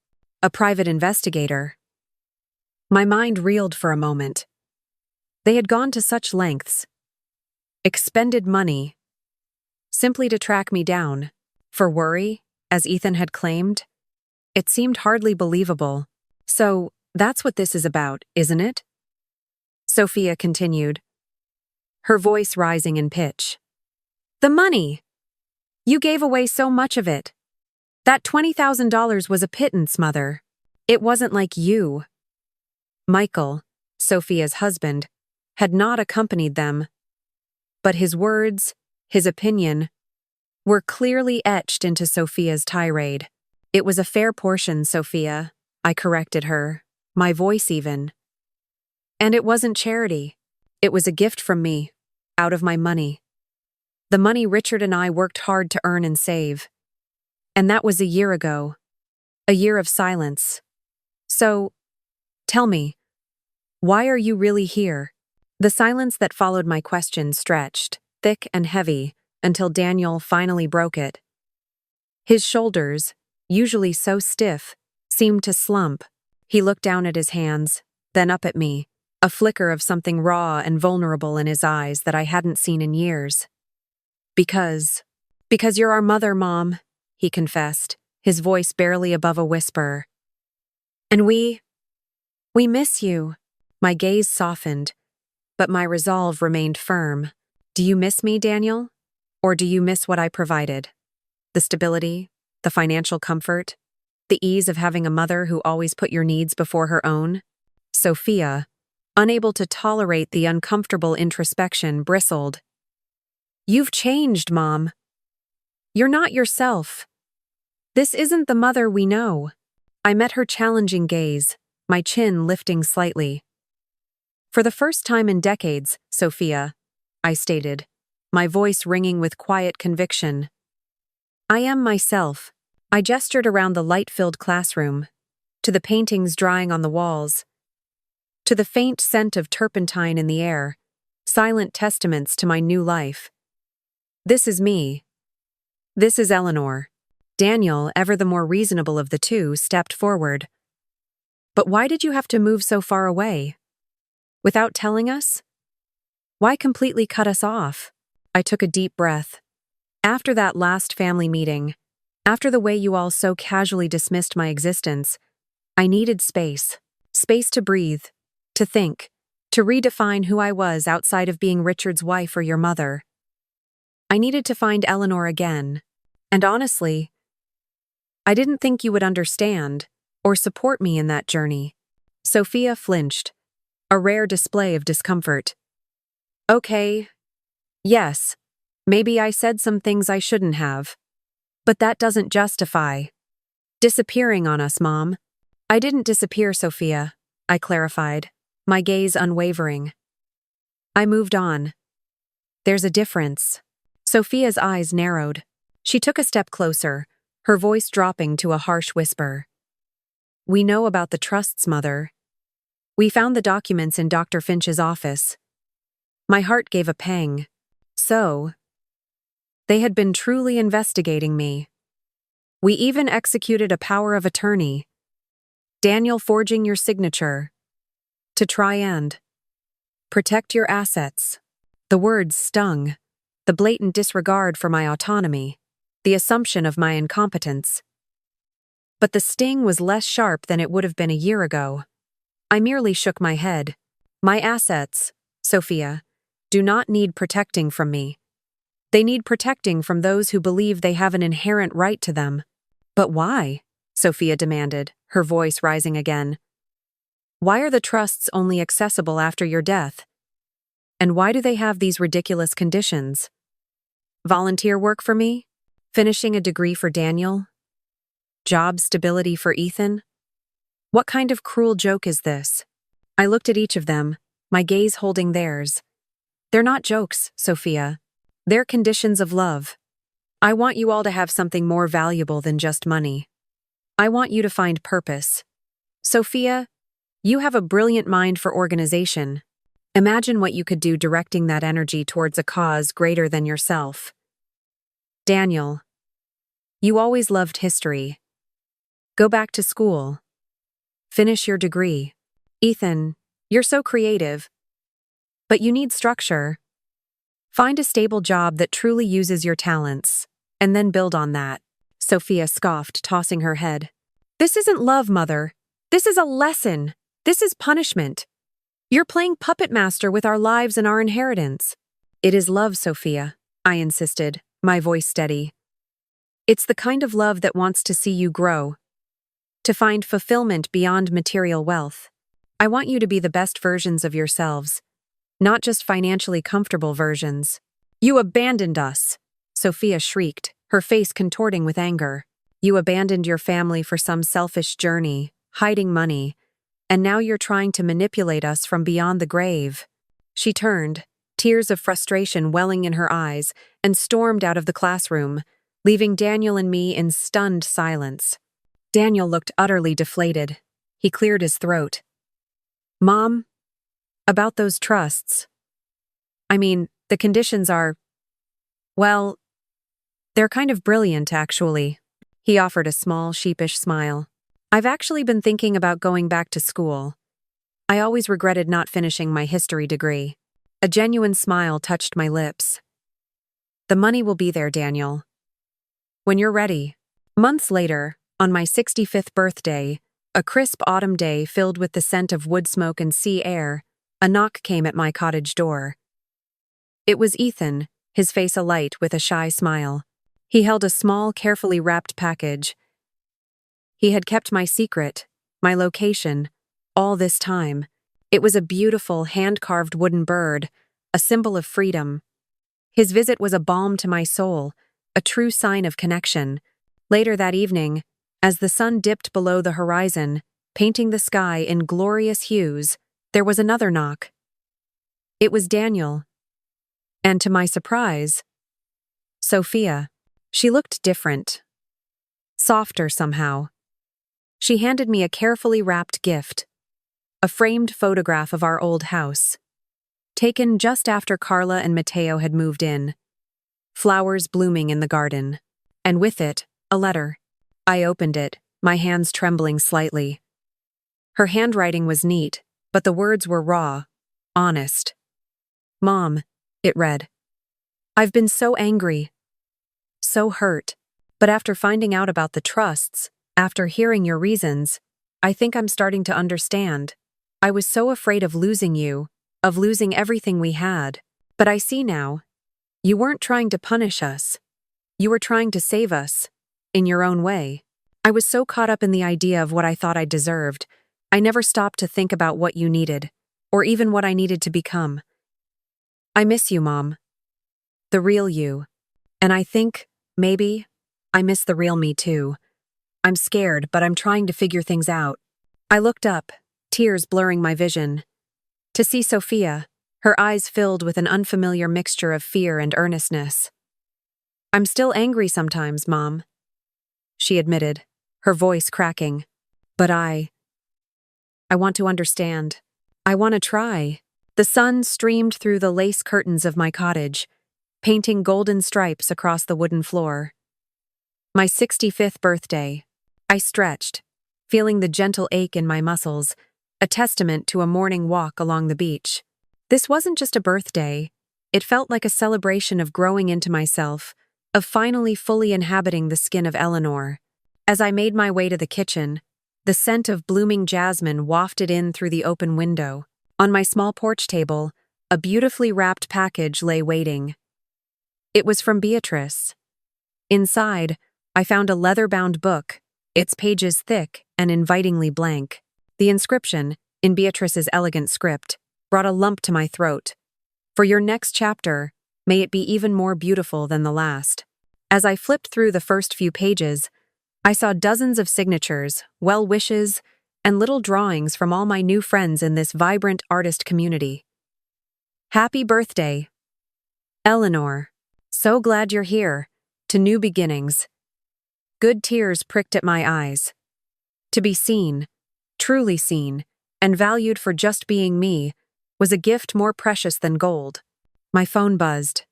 A private investigator. My mind reeled for a moment. They had gone to such lengths. Expended money. Simply to track me down. For worry, as Ethan had claimed. It seemed hardly believable. So, that's what this is about, isn't it? Sophia continued, her voice rising in pitch. The money! You gave away so much of it. That $20,000 was a pittance, Mother. It wasn't like you. Michael, Sophia's husband, had not accompanied them. But his words, his opinion, were clearly etched into Sophia's tirade. It was a fair portion, Sophia, I corrected her, my voice even. And it wasn't charity. It was a gift from me, out of my money. The money Richard and I worked hard to earn and save. And that was a year ago. A year of silence. So, tell me, why are you really here? The silence that followed my question stretched, thick and heavy, until Daniel finally broke it. His shoulders, usually so stiff, seemed to slump. He looked down at his hands, then up at me, a flicker of something raw and vulnerable in his eyes that I hadn't seen in years. Because you're our mother, Mom, he confessed, his voice barely above a whisper. And we miss you. My gaze softened, but my resolve remained firm. Do you miss me, Daniel? Or do you miss what I provided? The stability, the financial comfort, the ease of having a mother who always put your needs before her own? Sophia, unable to tolerate the uncomfortable introspection, bristled. You've changed, Mom. You're not yourself. This isn't the mother we know. I met her challenging gaze, my chin lifting slightly. For the first time in decades, Sophia, I stated, my voice ringing with quiet conviction. I am myself. I gestured around the light-filled classroom, to the paintings drying on the walls, to the faint scent of turpentine in the air, silent testaments to my new life. This is me. This is Eleanor. Daniel, ever the more reasonable of the two, stepped forward. But why did you have to move so far away? Without telling us? Why completely cut us off? I took a deep breath. After that last family meeting, after the way you all so casually dismissed my existence, I needed space. Space to breathe, to think, to redefine who I was outside of being Richard's wife or your mother. I needed to find Eleanor again. And honestly, I didn't think you would understand or support me in that journey. Sophia flinched, a rare display of discomfort. Okay, yes, maybe I said some things I shouldn't have. But that doesn't justify disappearing on us, Mom. I didn't disappear, Sophia, I clarified, my gaze unwavering. I moved on. There's a difference. Sophia's eyes narrowed. She took a step closer, her voice dropping to a harsh whisper. We know about the trusts, Mother. We found the documents in Dr. Finch's office. My heart gave a pang. So, they had been truly investigating me. We even executed a power of attorney. Daniel forging your signature. To try and protect your assets. The words stung. The blatant disregard for my autonomy. The assumption of my incompetence. But the sting was less sharp than it would have been a year ago. I merely shook my head. My assets, Sophia, do not need protecting from me. They need protecting from those who believe they have an inherent right to them. But why? Sophia demanded, her voice rising again. Why are the trusts only accessible after your death? And why do they have these ridiculous conditions? Volunteer work for me? Finishing a degree for Daniel? Job stability for Ethan? What kind of cruel joke is this? I looked at each of them, my gaze holding theirs. They're not jokes, Sophia. They're conditions of love. I want you all to have something more valuable than just money. I want you to find purpose. Sophia, you have a brilliant mind for organization. Imagine what you could do directing that energy towards a cause greater than yourself. Daniel, you always loved history. Go back to school. Finish your degree. Ethan, you're so creative, but you need structure. Find a stable job that truly uses your talents, and then build on that. Sophia scoffed, tossing her head. This isn't love, Mother. This is a lesson. This is punishment. You're playing puppet master with our lives and our inheritance. It is love, Sophia, I insisted, my voice steady. It's the kind of love that wants to see you grow, to find fulfillment beyond material wealth. I want you to be the best versions of yourselves, not just financially comfortable versions. You abandoned us, Sophia shrieked, her face contorting with anger. You abandoned your family for some selfish journey, hiding money, and now you're trying to manipulate us from beyond the grave. She turned, tears of frustration welling in her eyes, and stormed out of the classroom, leaving Daniel and me in stunned silence. Daniel looked utterly deflated. He cleared his throat. Mom, about those trusts. I mean, the conditions are, well, they're kind of brilliant, actually. He offered a small, sheepish smile. I've actually been thinking about going back to school. I always regretted not finishing my history degree. A genuine smile touched my lips. The money will be there, Daniel. When you're ready. Months later, on my 65th birthday, a crisp autumn day filled with the scent of wood smoke and sea air, a knock came at my cottage door. It was Ethan, his face alight with a shy smile. He held a small, carefully wrapped package. He had kept my secret, my location, all this time. It was a beautiful, hand-carved wooden bird, a symbol of freedom. His visit was a balm to my soul, a true sign of connection. Later that evening, as the sun dipped below the horizon, painting the sky in glorious hues, there was another knock. It was Daniel. And to my surprise, Sophia. She looked different. Softer somehow. She handed me a carefully wrapped gift, a framed photograph of our old house, taken just after Carla and Mateo had moved in, flowers blooming in the garden, and with it, a letter. I opened it, my hands trembling slightly. Her handwriting was neat, but the words were raw, honest. Mom, it read. I've been so angry, so hurt, but after finding out about the trusts, after hearing your reasons, I think I'm starting to understand. I was so afraid of losing you, of losing everything we had. But I see now. You weren't trying to punish us. You were trying to save us, in your own way. I was so caught up in the idea of what I thought I deserved, I never stopped to think about what you needed, or even what I needed to become. I miss you, Mom. The real you. And I think, maybe, I miss the real me too. I'm scared, but I'm trying to figure things out. I looked up, tears blurring my vision. To see Sophia, her eyes filled with an unfamiliar mixture of fear and earnestness. I'm still angry sometimes, Mom, she admitted, her voice cracking. But I want to understand. I want to try. The sun streamed through the lace curtains of my cottage, painting golden stripes across the wooden floor. My 65th birthday. I stretched, feeling the gentle ache in my muscles, a testament to a morning walk along the beach. This wasn't just a birthday. It felt like a celebration of growing into myself, of finally fully inhabiting the skin of Eleanor. As I made my way to the kitchen, the scent of blooming jasmine wafted in through the open window. On my small porch table, a beautifully wrapped package lay waiting. It was from Beatrice. Inside, I found a leather-bound book, its pages thick and invitingly blank. The inscription, in Beatrice's elegant script, brought a lump to my throat. For your next chapter, may it be even more beautiful than the last. As I flipped through the first few pages, I saw dozens of signatures, well wishes, and little drawings from all my new friends in this vibrant artist community. Happy birthday, Eleanor. So glad you're here. To new beginnings. Good tears pricked at my eyes. To be seen, truly seen, and valued for just being me, was a gift more precious than gold. My phone buzzed.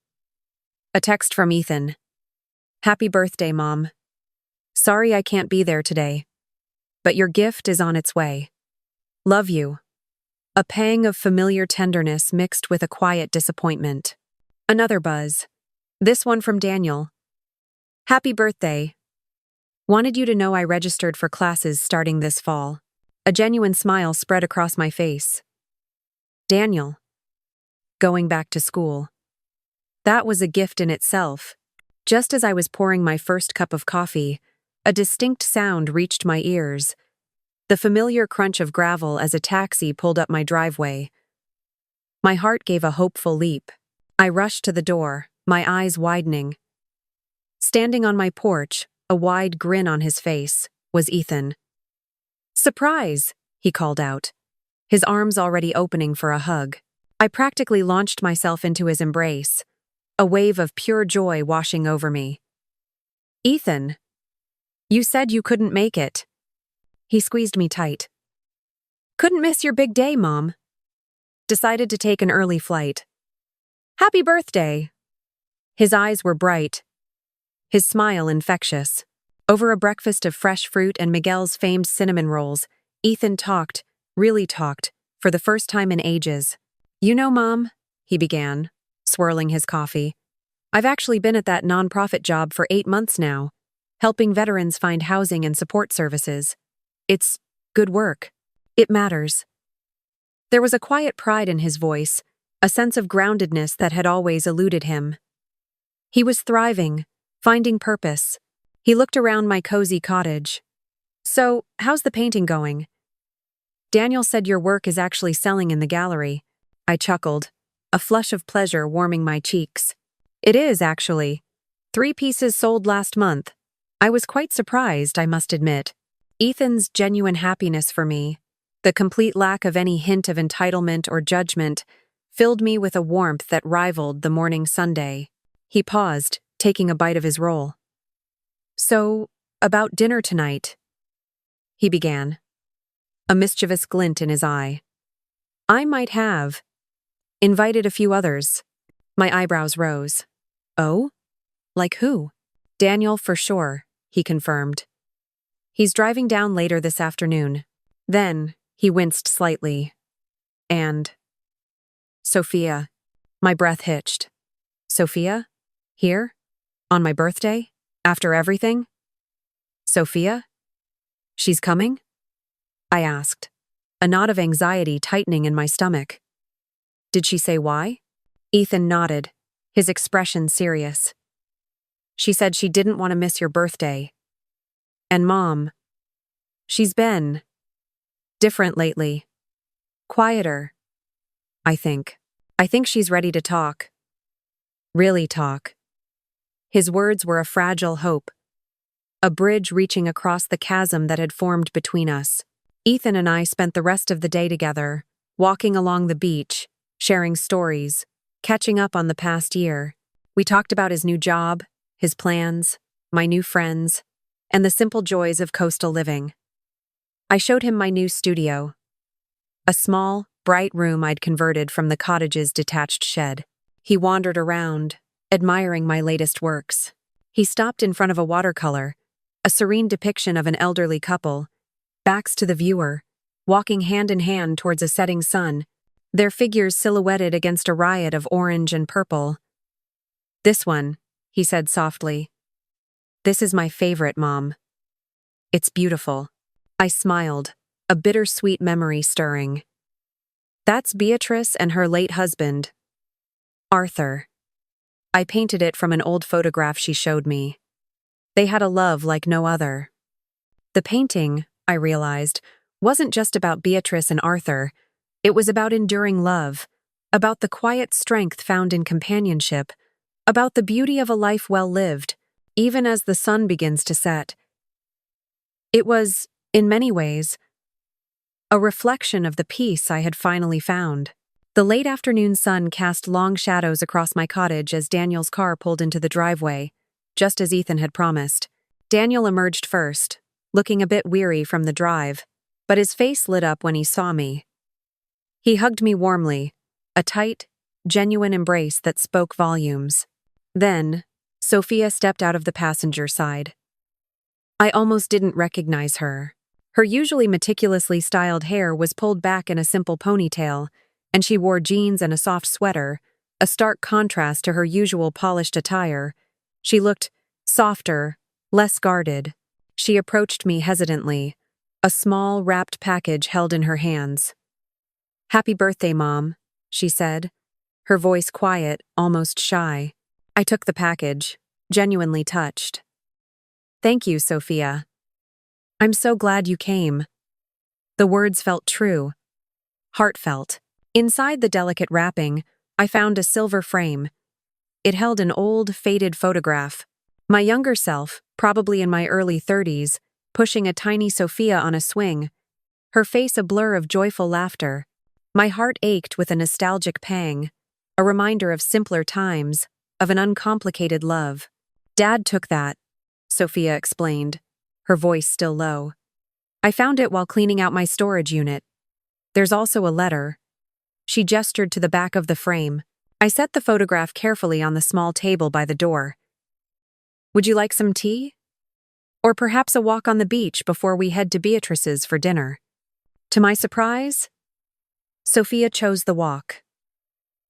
A text from Ethan. Happy birthday, Mom. Sorry I can't be there today, but your gift is on its way. Love you. A pang of familiar tenderness mixed with a quiet disappointment. Another buzz. This one from Daniel. Happy birthday. Wanted you to know I registered for classes starting this fall. A genuine smile spread across my face. Daniel. Going back to school. That was a gift in itself. Just as I was pouring my first cup of coffee, a distinct sound reached my ears. The familiar crunch of gravel as a taxi pulled up my driveway. My heart gave a hopeful leap. I rushed to the door, my eyes widening. Standing on my porch, a wide grin on his face, was Ethan. Surprise, he called out, his arms already opening for a hug. I practically launched myself into his embrace, a wave of pure joy washing over me. Ethan, you said you couldn't make it. He squeezed me tight. Couldn't miss your big day, Mom. Decided to take an early flight. Happy birthday. His eyes were bright, his smile infectious. Over a breakfast of fresh fruit and Miguel's famed cinnamon rolls, Ethan talked, really talked, for the first time in ages. You know, Mom, he began, swirling his coffee. I've actually been at that nonprofit job for 8 months now, helping veterans find housing and support services. It's good work. It matters. There was a quiet pride in his voice, a sense of groundedness that had always eluded him. He was thriving, finding purpose. He looked around my cozy cottage. So, how's the painting going? Daniel said your work is actually selling in the gallery. I chuckled, a flush of pleasure warming my cheeks. It is, actually. 3 pieces sold last month. I was quite surprised, I must admit. Ethan's genuine happiness for me, the complete lack of any hint of entitlement or judgment, filled me with a warmth that rivaled the morning sundae. He paused, taking a bite of his roll. So, about dinner tonight, he began, a mischievous glint in his eye. I might have invited a few others. My eyebrows rose. Oh? Like who? Daniel for sure, he confirmed. He's driving down later this afternoon. Then, he winced slightly. And Sophia. My breath hitched. Sophia? Here? On my birthday? After everything? Sophia? She's coming? I asked, a knot of anxiety tightening in my stomach. Did she say why? Ethan nodded, his expression serious. She said she didn't want to miss your birthday. And Mom, she's been different lately. Quieter, I think. I think she's ready to talk. Really talk. His words were a fragile hope, a bridge reaching across the chasm that had formed between us. Ethan and I spent the rest of the day together, walking along the beach, sharing stories, catching up on the past year. We talked about his new job, his plans, my new friends, and the simple joys of coastal living. I showed him my new studio, a small, bright room I'd converted from the cottage's detached shed. He wandered around, admiring my latest works. He stopped in front of a watercolor, a serene depiction of an elderly couple, backs to the viewer, walking hand in hand towards a setting sun, their figures silhouetted against a riot of orange and purple. This one, he said softly. This is my favorite, Mom. It's beautiful. I smiled, a bittersweet memory stirring. That's Beatrice and her late husband, Arthur. I painted it from an old photograph she showed me. They had a love like no other. The painting, I realized, wasn't just about Beatrice and Arthur. It was about enduring love, about the quiet strength found in companionship, about the beauty of a life well lived, even as the sun begins to set. It was, in many ways, a reflection of the peace I had finally found. The late afternoon sun cast long shadows across my cottage as Daniel's car pulled into the driveway, just as Ethan had promised. Daniel emerged first, looking a bit weary from the drive, but his face lit up when he saw me. He hugged me warmly, a tight, genuine embrace that spoke volumes. Then, Sophia stepped out of the passenger side. I almost didn't recognize her. Her usually meticulously styled hair was pulled back in a simple ponytail, and she wore jeans and a soft sweater, a stark contrast to her usual polished attire. She looked softer, less guarded. She approached me hesitantly, a small, wrapped package held in her hands. "Happy birthday, Mom," she said, her voice quiet, almost shy. I took the package, genuinely touched. "Thank you, Sophia. I'm so glad you came." The words felt true, heartfelt. Inside the delicate wrapping, I found a silver frame. It held an old, faded photograph. My younger self, probably in my early 30s, pushing a tiny Sophia on a swing, her face a blur of joyful laughter. My heart ached with a nostalgic pang, a reminder of simpler times, of an uncomplicated love. "Dad took that," Sophia explained, her voice still low. "I found it while cleaning out my storage unit. There's also a letter." She gestured to the back of the frame. I set the photograph carefully on the small table by the door. "Would you like some tea? Or perhaps a walk on the beach before we head to Beatrice's for dinner?" To my surprise, Sophia chose the walk.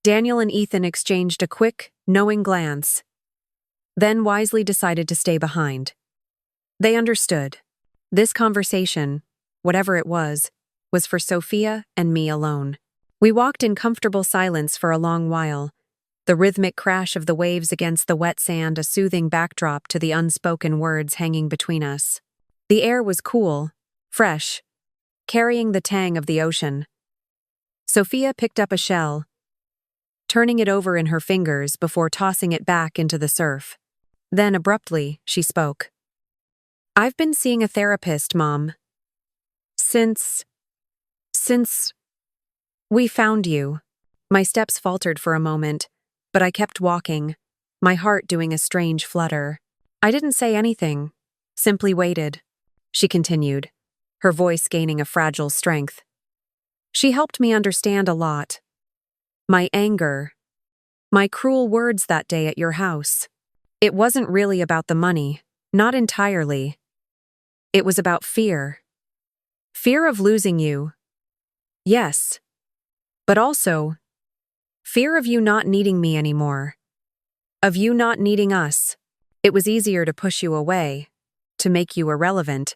Daniel and Ethan exchanged a quick, knowing glance, then wisely decided to stay behind. They understood. This conversation, whatever it was for Sophia and me alone. We walked in comfortable silence for a long while, the rhythmic crash of the waves against the wet sand a soothing backdrop to the unspoken words hanging between us. The air was cool, fresh, carrying the tang of the ocean. Sophia picked up a shell, turning it over in her fingers before tossing it back into the surf. Then, abruptly, she spoke. "I've been seeing a therapist, Mom. Since we found you." My steps faltered for a moment, but I kept walking, my heart doing a strange flutter. "I didn't say anything, simply waited," she continued, her voice gaining a fragile strength. "She helped me understand a lot. My anger, my cruel words that day at your house. It wasn't really about the money, not entirely. It was about fear. Fear of losing you. Yes. But also, fear of you not needing me anymore. Of you not needing us. It was easier to push you away, to make you irrelevant,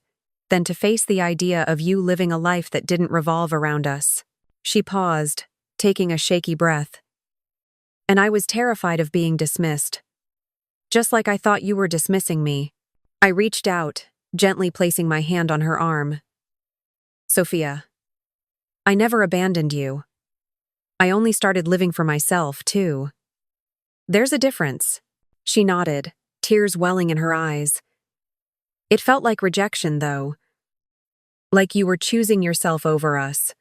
than to face the idea of you living a life that didn't revolve around us." She paused, taking a shaky breath. "And I was terrified of being dismissed. Just like I thought you were dismissing me." I reached out, gently placing my hand on her arm. "Sophia, I never abandoned you. I only started living for myself, too." "There's a difference." She nodded, tears welling in her eyes. "It felt like rejection, though. Like you were choosing yourself over us.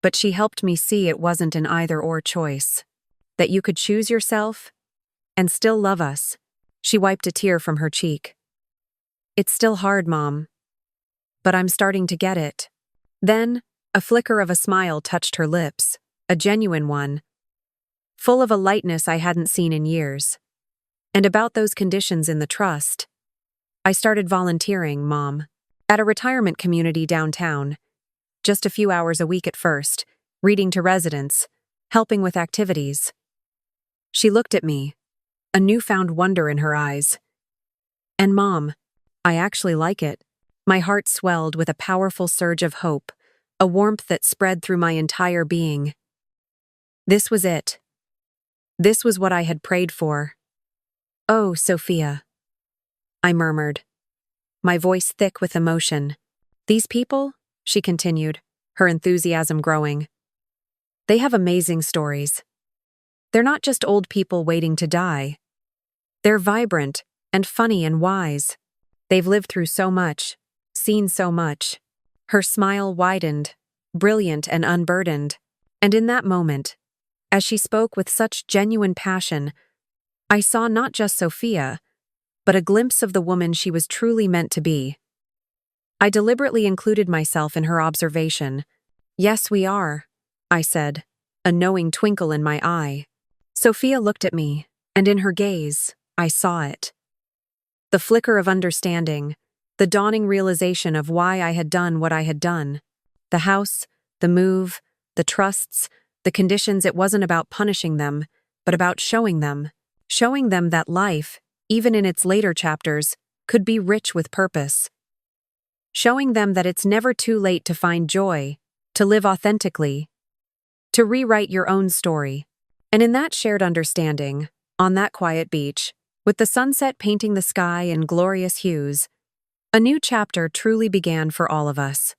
But she helped me see it wasn't an either-or choice. That you could choose yourself and still love us." She wiped a tear from her cheek. "It's still hard, Mom. But I'm starting to get it." Then, a flicker of a smile touched her lips, a genuine one, full of a lightness I hadn't seen in years. "And about those conditions in the trust, I started volunteering, Mom, at a retirement community downtown. Just a few hours a week at first, reading to residents, helping with activities." She looked at me, a newfound wonder in her eyes. "And Mom, I actually like it." My heart swelled with a powerful surge of hope, a warmth that spread through my entire being. This was it. This was what I had prayed for. "Oh, Sophia," I murmured, my voice thick with emotion. "These people," she continued, her enthusiasm growing, "they have amazing stories. They're not just old people waiting to die. They're vibrant and funny and wise. They've lived through so much, seen so much." Her smile widened, brilliant and unburdened, and in that moment, as she spoke with such genuine passion, I saw not just Sophia, but a glimpse of the woman she was truly meant to be. I deliberately included myself in her observation. "Yes, we are," I said, a knowing twinkle in my eye. Sophia looked at me, and in her gaze, I saw it. The flicker of understanding, the dawning realization of why I had done what I had done. The house, the move, the trusts, the conditions. It wasn't about punishing them, but about showing them that life, even in its later chapters, could be rich with purpose. Showing them that it's never too late to find joy, to live authentically, to rewrite your own story. And in that shared understanding, on that quiet beach, with the sunset painting the sky in glorious hues, a new chapter truly began for all of us.